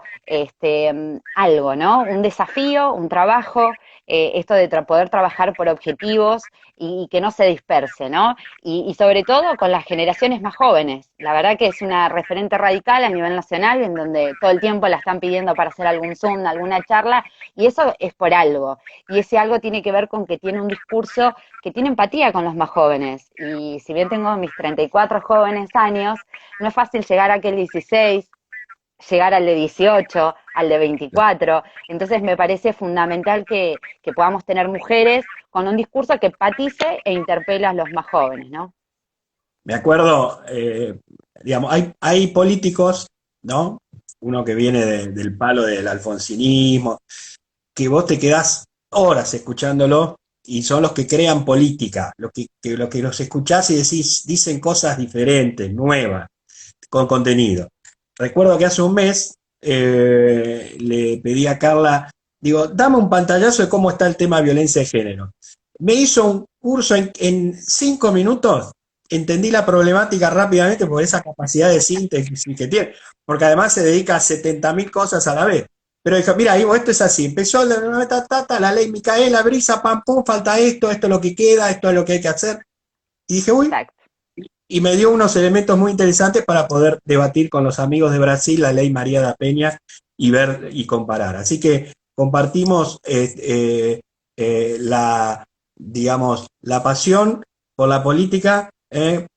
algo, ¿no? Un desafío, un trabajo, esto de poder trabajar por objetivos y que no se disperse, ¿no? Y sobre todo con las generaciones más jóvenes. La verdad que es una referente radical a nivel nacional, en donde todo el tiempo la están pidiendo para hacer algún Zoom, alguna charla, y eso es por algo. Y ese algo tiene que ver con que tiene un discurso que tiene empatía con los más jóvenes. Y si bien tengo mis 34 jóvenes años, no es fácil llegar a aquel 16, llegar al de 18, al de 24. Entonces me parece fundamental que podamos tener mujeres con un discurso que empatice e interpele a los más jóvenes, ¿no? Me acuerdo, digamos, hay políticos, ¿no? uno que viene del palo del alfonsinismo, que vos te quedás horas escuchándolo y son los que crean política, lo que los escuchás y decís, dicen cosas diferentes, nuevas, con contenido. Recuerdo que hace un mes le pedí a Carla, digo, dame un pantallazo de cómo está el tema de violencia de género. Me hizo un curso en 5 minutos, entendí la problemática rápidamente por esa capacidad de síntesis que tiene, porque además se dedica a 70.000 cosas a la vez. Pero dijo, mira, Ivo, esto es así. Empezó la ley Micaela, Brisa, pam, pum, falta esto es lo que queda, esto es lo que hay que hacer. Y dije, uy, Exacto. y me dio unos elementos muy interesantes para poder debatir con los amigos de Brasil la ley María da Peña y ver y comparar. Así que compartimos digamos, la pasión por la política,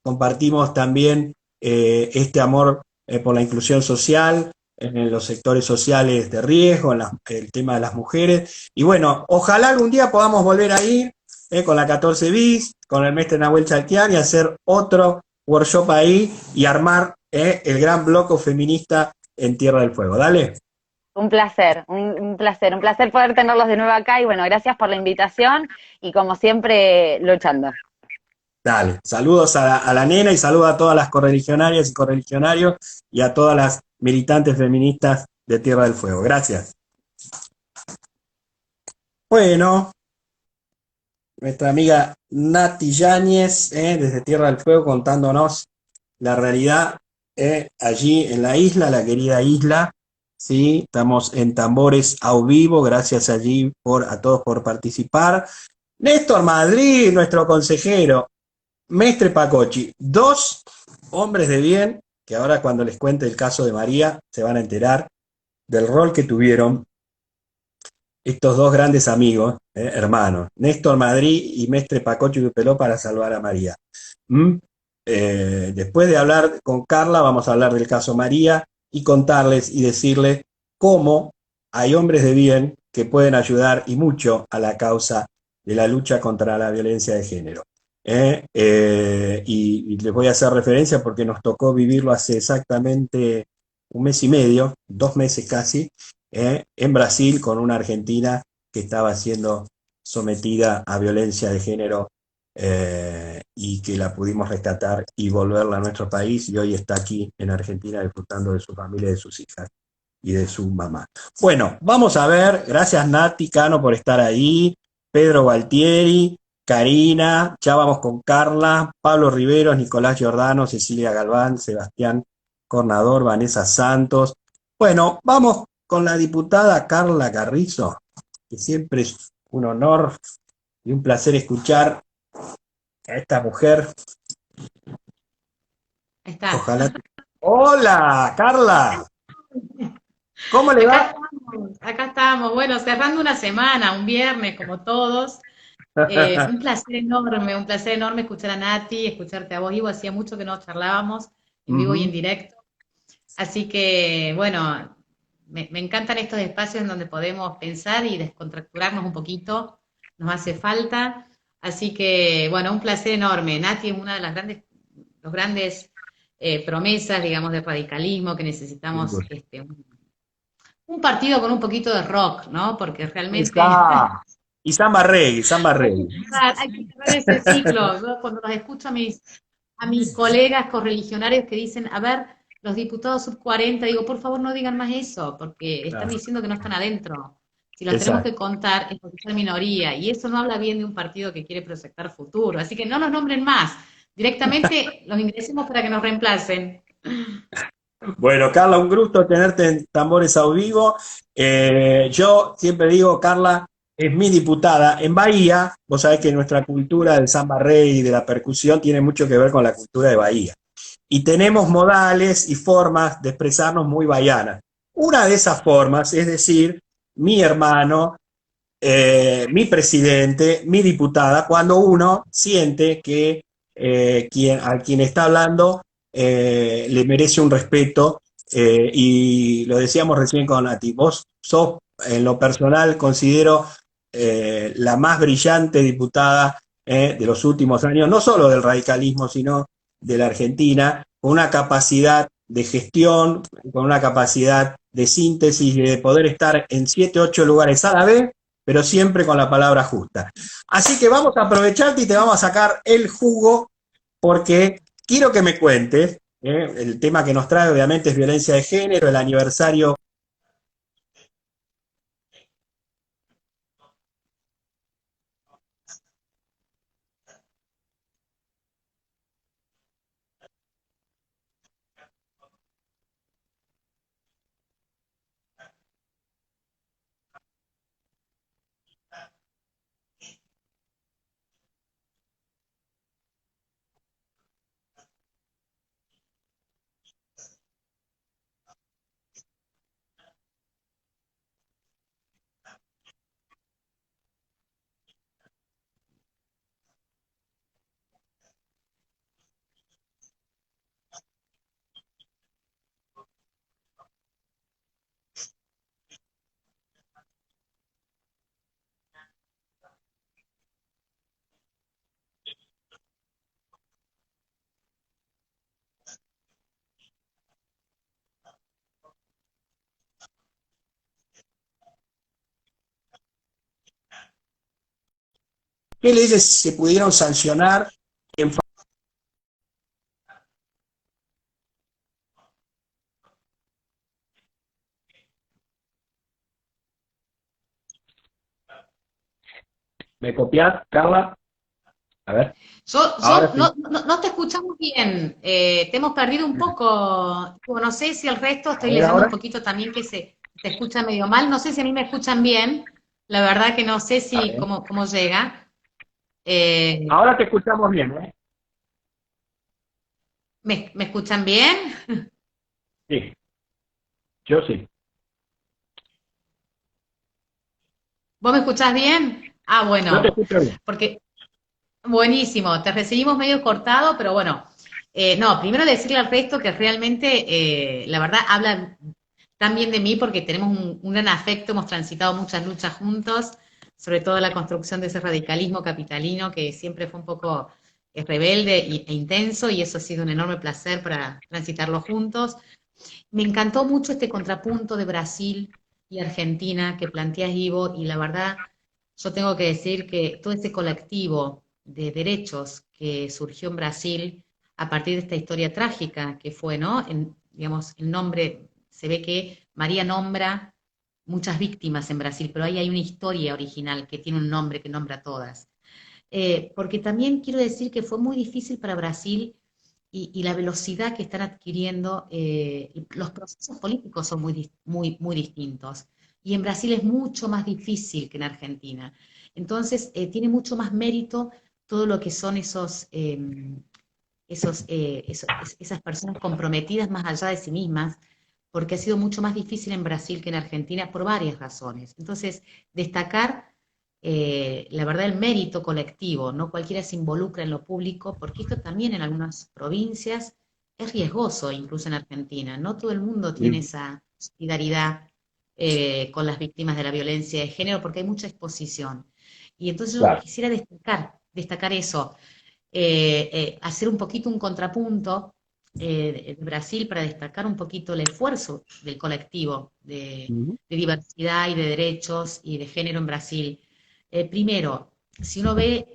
compartimos también este amor por la inclusión social en los sectores sociales de riesgo, el tema de las mujeres. Y bueno, ojalá algún día podamos volver a ir con la 14 bis, con el mestre Nahuel Chaltián y hacer otro workshop ahí y armar el gran bloque feminista en Tierra del Fuego. Dale, Un placer, un placer poder tenerlos de nuevo acá y bueno, gracias por la invitación y como siempre, luchando. dale. Saludos a la nena y saludos a todas las correligionarias y correligionarios y a todas las militantes feministas de Tierra del Fuego. Gracias. Bueno, nuestra amiga Nati Yáñez, desde Tierra del Fuego, contándonos la realidad allí en la isla, la querida isla. ¿Sí? Estamos en Tambores a vivo, gracias allí a todos por participar. Néstor Madrid, nuestro consejero, Mestre Pacochi, dos hombres de bien, que ahora cuando les cuente el caso de María se van a enterar del rol que tuvieron estos dos grandes amigos, hermanos, Néstor Madrid y Mestre Pacochi Dupeló para salvar a María. ¿Mm? Después de hablar con Carla, vamos a hablar del caso María y contarles y decirles cómo hay hombres de bien que pueden ayudar y mucho a la causa de la lucha contra la violencia de género. Y les voy a hacer referencia porque nos tocó vivirlo hace exactamente 1 mes y medio, 2 meses casi, en Brasil con una argentina que estaba siendo sometida a violencia de género y que la pudimos rescatar y volverla a nuestro país y hoy está aquí en Argentina disfrutando de su familia, de sus hijas y de su mamá. Bueno, vamos a ver, gracias Nati Cano por estar ahí, Pedro Gualtieri, Karina, ya vamos con Carla, Pablo Riveros, Nicolás Giordano, Cecilia Galván, Sebastián Cornador, Vanessa Santos. Bueno, vamos con la diputada Carla Carrizo, que siempre es un honor y un placer escuchar a esta mujer. Ahí está. Ojalá. Hola, Carla. ¿Cómo le va? Acá estamos. Bueno, cerrando una semana, un viernes, como todos. Un placer enorme escuchar a Nati, escucharte a vos, Ivo. Hacía mucho que no charlábamos en vivo y en Ujú. directo. Así que, bueno, me encantan estos espacios en donde podemos pensar y descontracturarnos un poquito. Nos hace falta. Así que, bueno, un placer enorme. Nati es una de las los grandes promesas, digamos, de radicalismo que necesitamos un partido con un poquito de rock, ¿no? Porque realmente Y Samba Reggae, Samba Reggae. hay que cerrar ese ciclo. Yo cuando los escucho a mis colegas correligionarios que dicen, a ver, los diputados sub 40, digo, por favor no digan más eso, porque están Claro, diciendo que no están adentro. Si los tenemos exacto. que contar, es porque son minoría, y eso no habla bien de un partido que quiere proyectar futuro. Así que no los nombren más. Directamente los ingresemos para que nos reemplacen. Bueno, Carla, un gusto tenerte en Tambores a Vivo. Yo siempre digo, Carla es mi diputada. En Bahía, vos sabés que nuestra cultura del samba rey y de la percusión tiene mucho que ver con la cultura de Bahía. Y tenemos modales y formas de expresarnos muy bahianas. Una de esas formas es decir, mi hermano, mi presidente, mi diputada, cuando uno siente que a quien está hablando le merece un respeto, y lo decíamos recién con Nati, vos sos, en lo personal, considero la más brillante diputada de los últimos años, no solo del radicalismo, sino de la Argentina, con una capacidad de gestión, con una capacidad de síntesis y de poder estar en 7, 8 lugares a la vez, pero siempre con la palabra justa. Así que vamos a aprovecharte y te vamos a sacar el jugo porque quiero que me cuentes, el tema que nos trae obviamente es violencia de género, el aniversario. ¿Qué leyes se pudieron sancionar en ¿Me copias, Carla? A ver, ahora sí. No te escuchamos bien, te hemos perdido un poco, no sé si el resto, A estoy ver leyendo un ahora. poquito también que se escucha medio mal, no sé si a mí me escuchan bien, la verdad que no sé A si ver. cómo llega. Eh, Ahora te escuchamos bien, ¿eh? me escuchan bien? Sí, yo sí. ¿Vos me escuchás bien? Ah, Yo te bueno, escucho bien. porque buenísimo, te recibimos medio cortado, pero bueno, no, primero decirle al resto que realmente, la verdad, habla tan bien de mí porque tenemos un gran afecto, hemos transitado muchas luchas juntos, sobre todo la construcción de ese radicalismo capitalino que siempre fue un poco rebelde e intenso y eso ha sido un enorme placer para transitarlo juntos. Me encantó mucho este contrapunto de Brasil y Argentina que planteas, Ivo, y la verdad, yo tengo que decir que todo ese colectivo de derechos que surgió en Brasil a partir de esta historia trágica que fue, ¿no? Digamos, el nombre, se ve que María nombra muchas víctimas en Brasil, pero ahí hay una historia original que tiene un nombre que nombra a todas. Porque también quiero decir que fue muy difícil para Brasil y la velocidad que están adquiriendo, los procesos políticos son muy distintos. Y en Brasil es mucho más difícil que en Argentina. Entonces, tiene mucho más mérito todo lo que son esas personas comprometidas más allá de sí mismas, porque ha sido mucho más difícil en Brasil que en Argentina por varias razones. Entonces, destacar la verdad, el mérito colectivo, no cualquiera se involucra en lo público, porque esto también en algunas provincias es riesgoso, incluso en Argentina. No todo el mundo tiene Sí, esa solidaridad con las víctimas de la violencia de género, porque hay mucha exposición. Y entonces yo claro. quisiera destacar eso, hacer un poquito un contrapunto de Brasil para destacar un poquito el esfuerzo del colectivo Ujú. de diversidad y de derechos y de género en Brasil. Primero, si uno ve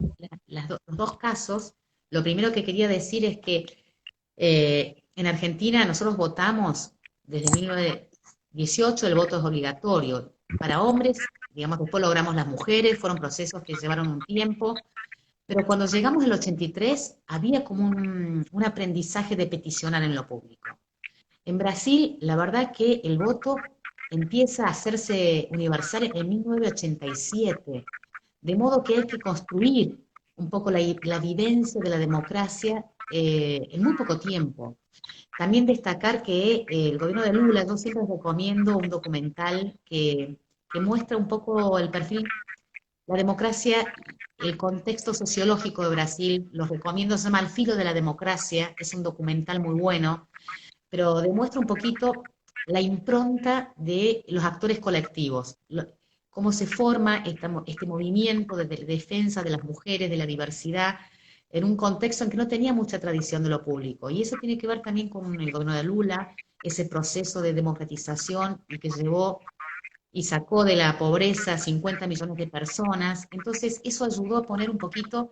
los dos casos, lo primero que quería decir es que en Argentina nosotros votamos desde 1918, el voto es obligatorio para hombres, digamos, después logramos las mujeres, fueron procesos que llevaron un tiempo, pero cuando llegamos al 83 había como un aprendizaje de peticionar en lo público. En Brasil, la verdad que el voto empieza a hacerse universal en 1987, de modo que hay que construir un poco la vivencia de la democracia en muy poco tiempo. También destacar que el gobierno de Lula, yo siempre recomiendo un documental que muestra un poco el perfil, la democracia, el contexto sociológico de Brasil, los recomiendo, se llama Al filo de la democracia, es un documental muy bueno, pero demuestra un poquito la impronta de los actores colectivos, cómo se forma este movimiento de defensa de las mujeres, de la diversidad, en un contexto en que no tenía mucha tradición de lo público. Y eso tiene que ver también con el gobierno de Lula, ese proceso de democratización y que llevó y sacó de la pobreza 50 millones de personas. Entonces, eso ayudó a poner un poquito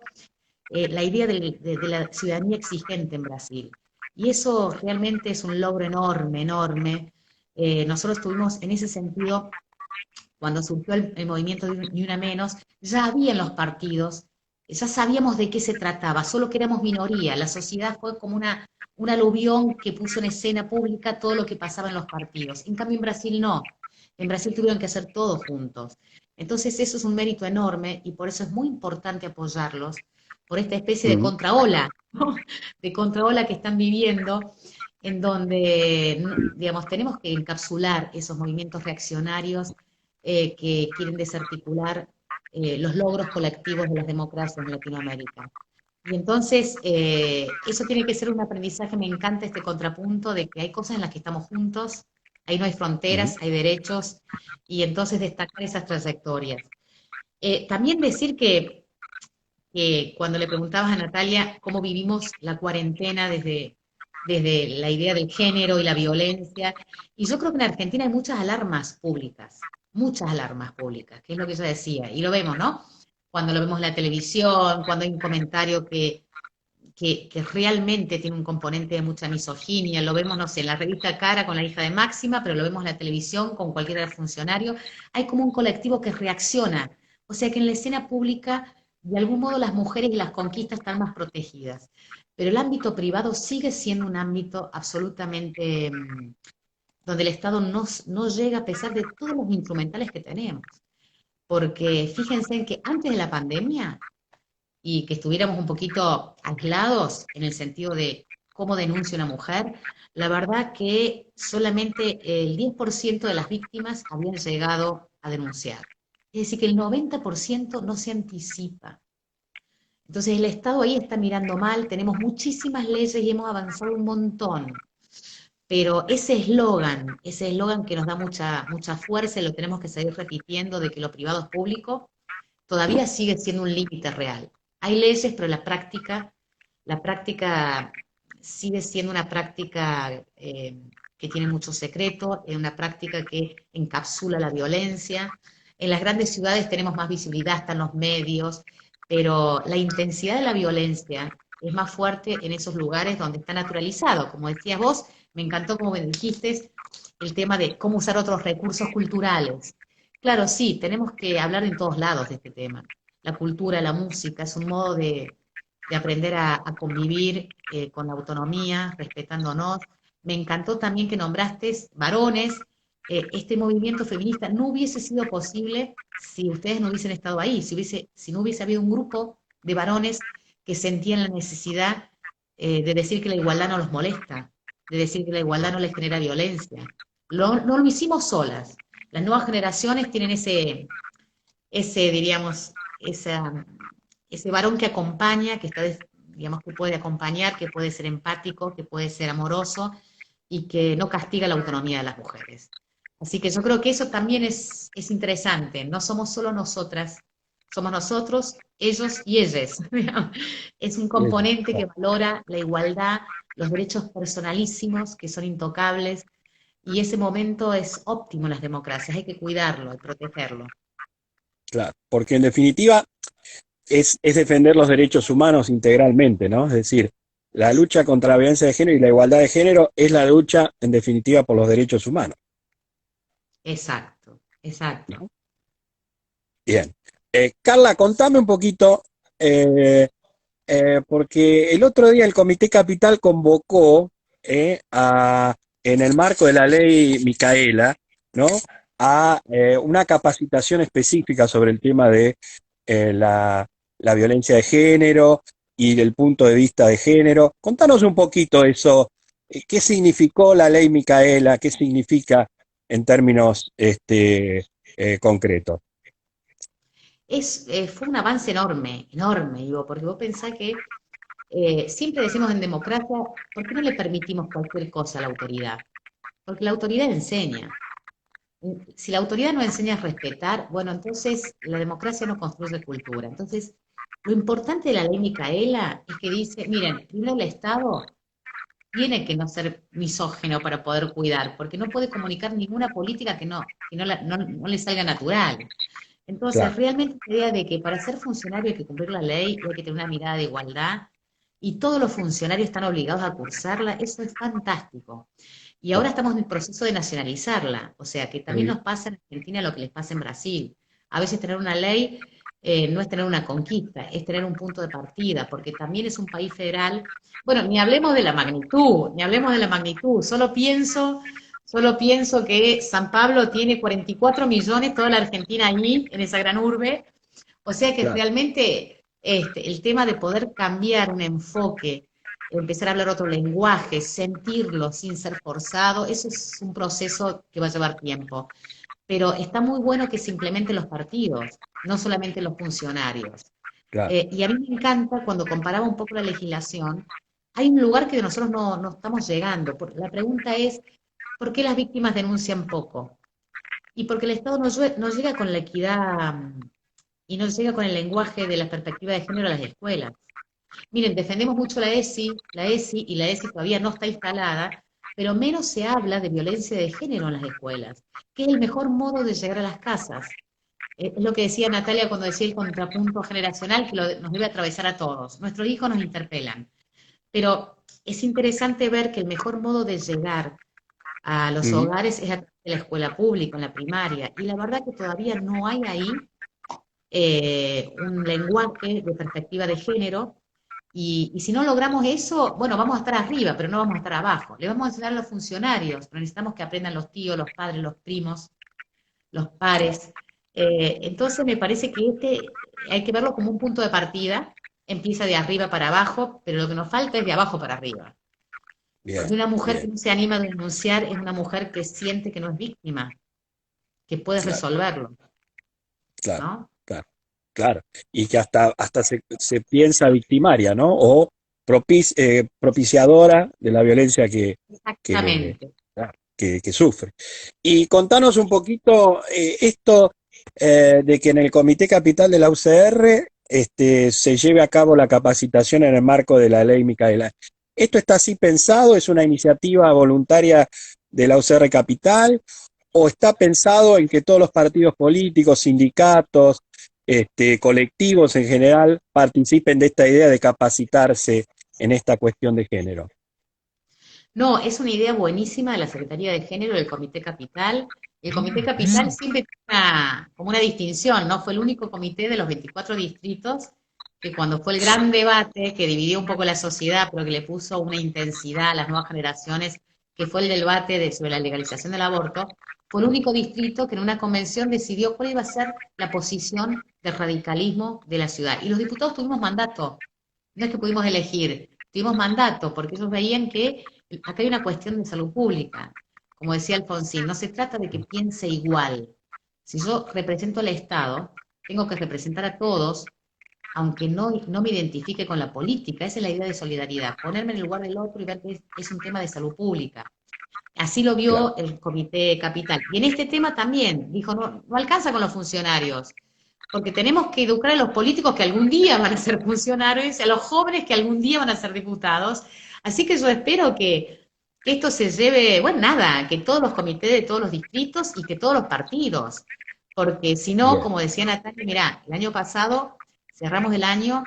la idea de la ciudadanía exigente en Brasil. Y eso realmente es un logro enorme, enorme. Nosotros tuvimos en ese sentido, cuando surgió el movimiento de Ni Una Menos, ya había en los partidos, ya sabíamos de qué se trataba, solo que éramos minoría. La sociedad fue como un aluvión que puso en escena pública todo lo que pasaba en los partidos. En cambio, en Brasil no. En Brasil tuvieron que hacer todos juntos. Entonces, eso es un mérito enorme y por eso es muy importante apoyarlos por esta especie de Mm. contraola, ¿no? De contraola que están viviendo, en donde, digamos, tenemos que encapsular esos movimientos reaccionarios que quieren desarticular los logros colectivos de las democracias en Latinoamérica. Y entonces, eso tiene que ser un aprendizaje, me encanta este contrapunto de que hay cosas en las que estamos juntos, ahí no hay Ujú. fronteras, hay derechos, y entonces destacar esas trayectorias. También decir que cuando le preguntabas a Natalia cómo vivimos la cuarentena desde la idea del género y la violencia, y yo creo que en Argentina hay muchas alarmas públicas, que es lo que ella decía, y lo vemos, ¿no? Cuando lo vemos en la televisión, cuando hay un comentario que realmente tiene un componente de mucha misoginia, lo vemos, no sé, en la revista Cara con la hija de Máxima, pero lo vemos en la televisión con cualquier funcionario, hay como un colectivo que reacciona, o sea que en la escena pública, de algún modo las mujeres y las conquistas están más protegidas, pero el ámbito privado sigue siendo un ámbito absolutamente donde el Estado no llega a pesar de todos los instrumentales que tenemos, porque fíjense en que antes de la pandemia, y que estuviéramos un poquito aislados en el sentido de cómo denuncia una mujer, la verdad que solamente el 10% de las víctimas habían llegado a denunciar. Es decir, que el 90% no se anticipa. Entonces el Estado ahí está mirando mal, tenemos muchísimas leyes y hemos avanzado un montón, pero ese eslogan que nos da mucha fuerza y lo tenemos que seguir repitiendo de que lo privado es público, todavía sigue siendo un límite real. Hay leyes, pero la práctica sigue siendo una práctica que tiene mucho secreto, es una práctica que encapsula la violencia. En las grandes ciudades tenemos más visibilidad, están los medios, pero la intensidad de la violencia es más fuerte en esos lugares donde está naturalizado. Como decías vos, me encantó como me dijiste el tema de cómo usar otros recursos culturales. Claro, sí, tenemos que hablar en todos lados de este tema. La cultura, la música, es un modo de aprender a convivir con la autonomía, respetándonos. Me encantó también que nombraste varones. Este movimiento feminista no hubiese sido posible si ustedes no hubiesen estado ahí, si no hubiese habido un grupo de varones que sentían la necesidad de decir que la igualdad no los molesta, de decir que la igualdad no les genera violencia. No lo hicimos solas. Las nuevas generaciones tienen diríamos, ese varón que acompaña, que está, digamos, que puede acompañar, que puede ser empático, que puede ser amoroso y que no castiga la autonomía de las mujeres. Así que yo creo que eso también es interesante. No somos solo nosotras, somos nosotros, ellos y ellas. Es un Eso, componente que valora la igualdad, los derechos personalísimos que son intocables, y ese momento es óptimo en las democracias, hay que cuidarlo y protegerlo. claro. Porque en definitiva es defender los derechos humanos integralmente, ¿no? Es decir, la lucha contra la violencia de género y la igualdad de género es la lucha, en definitiva, por los derechos humanos, Exacto, exacto. ¿no? Bien. Carla, contame un poquito, eh, porque el otro día el Comité Capital convocó en el marco de la ley Micaela, ¿no? A una capacitación específica sobre el tema de la violencia de género y del punto de vista de género. Contanos un poquito eso, ¿qué significó la ley Micaela? ¿Qué significa en términos concretos? Fue un avance enorme, enorme, digo, porque vos pensás que siempre decimos en democracia, ¿por qué no le permitimos cualquier cosa a la autoridad? Porque la autoridad enseña. Si la autoridad no enseña a respetar, bueno, entonces la democracia no construye cultura. Entonces, Lo importante de la ley Micaela es que dice, miren, primero el Estado tiene que no ser misógino para poder cuidar, porque no puede comunicar ninguna política que no le salga natural. Entonces, Claro. realmente la idea de que para ser funcionario hay que cumplir la ley y hay que tener una mirada de igualdad, y todos los funcionarios están obligados a cursarla, eso es fantástico. Y ahora Claro. estamos en el proceso de nacionalizarla, o sea que también nos pasa en Argentina lo que les pasa en Brasil. A veces tener una ley no es tener una conquista, es tener un punto de partida, porque también es un país federal. Bueno, ni hablemos de la magnitud, ni hablemos de la magnitud, solo pienso que San Pablo tiene 44 millones, toda la Argentina allí, en esa gran urbe, o sea que Claro. realmente el tema de poder cambiar un enfoque, empezar a hablar otro lenguaje, sentirlo sin ser forzado, eso es un proceso que va a llevar tiempo. Pero está muy bueno que se implementen los partidos, no solamente los funcionarios. Claro. Y a mí me encanta cuando comparaba un poco la legislación, hay un lugar que nosotros no estamos llegando. La pregunta es, ¿por qué las víctimas denuncian poco? Y porque el Estado no llega con la equidad y no llega con el lenguaje de la perspectiva de género a las escuelas. Miren, defendemos mucho la ESI y la ESI todavía no está instalada, pero menos se habla de violencia de género en las escuelas, que es el mejor modo de llegar a las casas. Es lo que decía Natalia cuando decía el contrapunto generacional, que nos debe atravesar a todos. Nuestros hijos nos interpelan, pero es interesante ver que el mejor modo de llegar a los Ujú. hogares es a través de la escuela pública, en la primaria, y la verdad que todavía no hay ahí un lenguaje de perspectiva de género, y si no logramos eso, bueno, vamos a estar arriba, pero no vamos a estar abajo. Le vamos a enseñar a los funcionarios, pero necesitamos que aprendan los tíos, los padres, los primos, los Claro. pares. Entonces me parece que hay que verlo como un punto de partida, empieza de arriba para abajo, pero lo que nos falta es de abajo para arriba. Bien, Porque una mujer que bien. no se anima a denunciar es una mujer que siente que no es víctima, que puede Claro, resolverlo, claro, ¿no? claro, claro. Y que hasta se piensa victimaria, ¿no? O propiciadora de la violencia que, Exactamente. claro, que sufre. Y contanos un poquito esto de que en el Comité Capital de la UCR se lleve a cabo la capacitación en el marco de la ley Micaela. ¿Esto está así pensado? ¿Es una iniciativa voluntaria de la UCR Capital? ¿O está pensado en que todos los partidos políticos, sindicatos, colectivos en general participen de esta idea de capacitarse en esta cuestión de género? No, es una idea buenísima de la Secretaría de Género del Comité Capital. El Comité Capital siempre tiene como una distinción, ¿no? Fue el único comité de los 24 distritos que cuando fue el gran debate que dividió un poco la sociedad, pero que le puso una intensidad a las nuevas generaciones, que fue el debate sobre la legalización del aborto, fue el único distrito que en una convención decidió cuál iba a ser la posición del radicalismo de la ciudad. Y los diputados tuvimos mandato, no es que pudimos elegir, tuvimos mandato, porque ellos veían que acá hay una cuestión de salud pública. Como decía Alfonsín, no se trata de que piense igual. Si yo represento al Estado, tengo que representar a todos, aunque no me identifique con la política. Esa es la idea de solidaridad, ponerme en el lugar del otro y ver que es un tema de salud pública. Así lo Claro, vio el Comité Capital. Y en este tema también, dijo, no alcanza con los funcionarios, porque tenemos que educar a los políticos que algún día van a ser funcionarios, y a los jóvenes que algún día van a ser diputados. Así que yo espero que esto se lleve, bueno, nada, que todos los comités de todos los distritos y que todos los partidos, porque si no, bien, como decía Natalia, mirá, el año pasado cerramos el año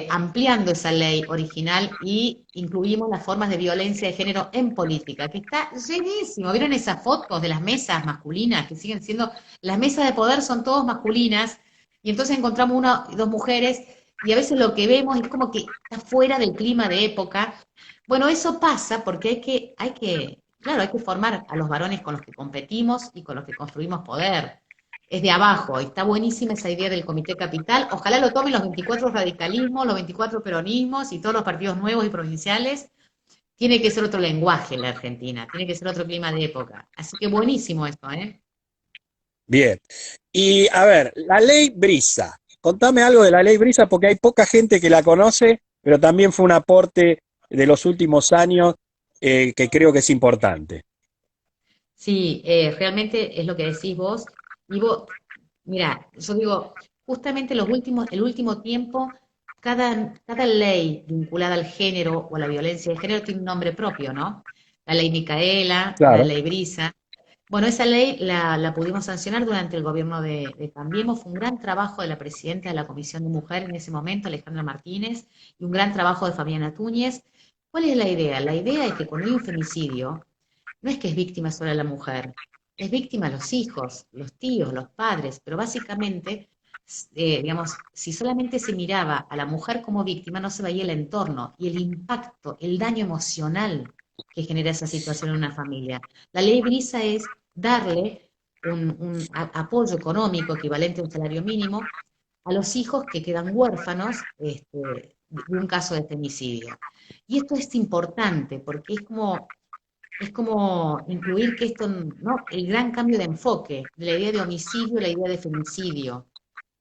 ampliando esa ley original y incluimos las formas de violencia de género en política, que está llenísimo. ¿Vieron esas fotos de las mesas masculinas que siguen siendo, las mesas de poder son todas masculinas, y entonces encontramos una y dos mujeres, y a veces lo que vemos es como que está fuera del clima de época? Bueno, eso pasa porque claro, hay que formar a los varones con los que competimos y con los que construimos poder. Es de abajo, está buenísima esa idea del Comité Capital. Ojalá lo tomen los 24 radicalismos, los 24 peronismos y todos los partidos nuevos y provinciales. Tiene que ser otro lenguaje en la Argentina, tiene que ser otro clima de época. Así que buenísimo esto, ¿eh? bien. Y a ver, la ley Brisa. Contame algo de la ley Brisa porque hay poca gente que la conoce, pero también fue un aporte de los últimos años que creo que es importante. Sí, realmente es lo que decís vos. Y vos, mira, yo digo, justamente el último tiempo, cada ley vinculada al género o a la violencia de género tiene un nombre propio, ¿no? La ley Micaela, la Claro. ley Brisa. Bueno, esa ley la pudimos sancionar durante el gobierno de Cambiemos. Fue un gran trabajo de la presidenta de la Comisión de Mujer en ese momento, Alejandra Martínez, y un gran trabajo de Fabiana Túñez. ¿Cuál es la idea? La idea es que cuando hay un femicidio, no es que es víctima solo la mujer, es víctima los hijos, los tíos, los padres, pero básicamente, digamos, si solamente se miraba a la mujer como víctima, no se veía el entorno y el impacto, el daño emocional que genera esa situación en una familia. La ley Brisa es darle apoyo económico equivalente a un salario mínimo a los hijos que quedan huérfanos de un caso de femicidio. Y esto es importante porque es como incluir que esto, ¿no? El gran cambio de enfoque de la idea de homicidio a la idea de femicidio,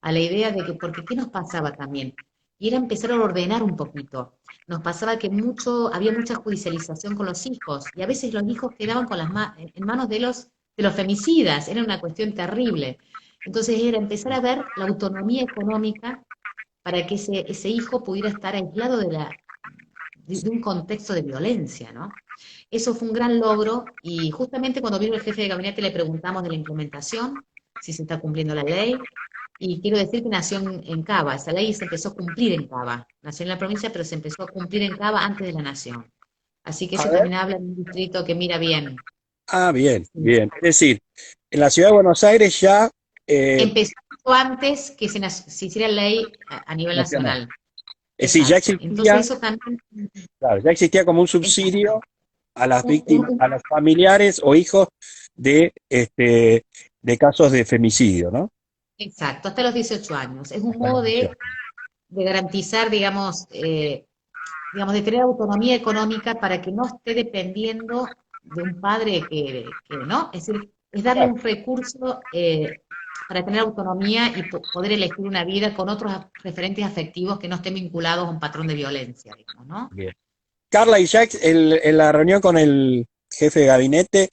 a la idea de que, porque ¿qué nos pasaba también? Y era empezar a ordenar un poquito. Nos pasaba que había mucha judicialización con los hijos, y a veces los hijos quedaban con en manos de los femicidas, era una cuestión terrible. Entonces era empezar a ver la autonomía económica para que ese hijo pudiera estar aislado de un contexto de violencia, ¿no? Eso fue un gran logro y justamente cuando vino el jefe de gabinete le preguntamos de la implementación, si se está cumpliendo la ley, y quiero decir que nació en Cava, esa ley se empezó a cumplir en Cava, nació en la provincia pero se empezó a cumplir en Cava antes de la nación. Así que A eso ver. también habla de un distrito que mira bien. Ah, bien, Sí. bien. Es decir, en la ciudad de Buenos Aires ya Empezó antes que se hiciera ley a nivel nacional. nacional. Es decir, ya Exacto. Entonces existía, eso también, claro, ya existía como un exacto. subsidio a las Un, víctimas, a un, los familiares o hijos de casos de femicidio, ¿no? Exacto, hasta los 18 años. Es un Hasta los modo 18. de garantizar, digamos, de tener autonomía económica para que no esté dependiendo de un padre que ¿no? Es decir, es darle Claro, un recurso para tener autonomía y poder elegir una vida con otros referentes afectivos que no estén vinculados a un patrón de violencia, digamos, ¿no? bien. Carla y Jack, en la reunión con el jefe de gabinete,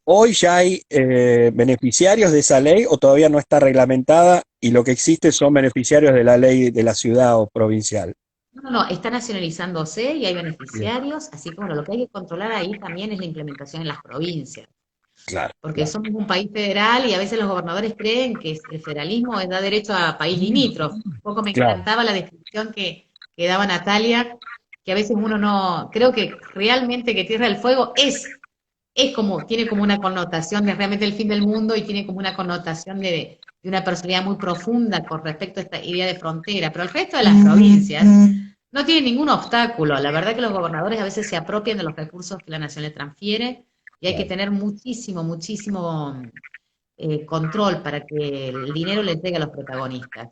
¿hoy ya hay beneficiarios de esa ley o todavía no está reglamentada y lo que existe son beneficiarios de la ley de la ciudad o provincial? No, no, no, está nacionalizándose y hay Bien, beneficiarios, así que bueno, lo que hay que controlar ahí también es la implementación en las provincias. claro, Porque claro. somos un país federal y a veces los gobernadores creen que el federalismo da derecho a país limítrofe. Un poco me Claro, encantaba la descripción que daba Natalia, que a veces uno no, creo que realmente que Tierra del Fuego tiene como una connotación de realmente el fin del mundo y tiene como una connotación de una personalidad muy profunda con respecto a esta idea de frontera, pero el resto de las provincias no tienen ningún obstáculo. La verdad que los gobernadores a veces se apropian de los recursos que la nación les transfiere y hay que claro, tener muchísimo, muchísimo control para que el dinero le llegue a los protagonistas.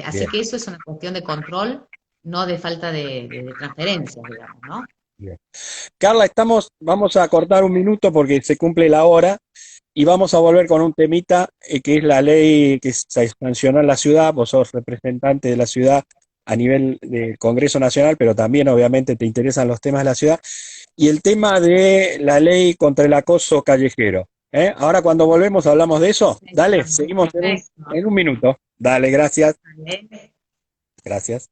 Así bien, que eso es una cuestión de control, no de falta de transferencias, digamos, ¿no? bien. Carla, vamos a cortar un minuto porque se cumple la hora y vamos a volver con un temita que es la ley que se sancionó en la ciudad. Vos sos representante de la ciudad a nivel del Congreso Nacional, pero también obviamente te interesan los temas de la ciudad. Y el tema de la ley contra el acoso callejero. ¿Eh? Ahora cuando volvemos hablamos de eso. Dale, seguimos Perfecto. en un minuto. Dale, gracias. Vale. Gracias.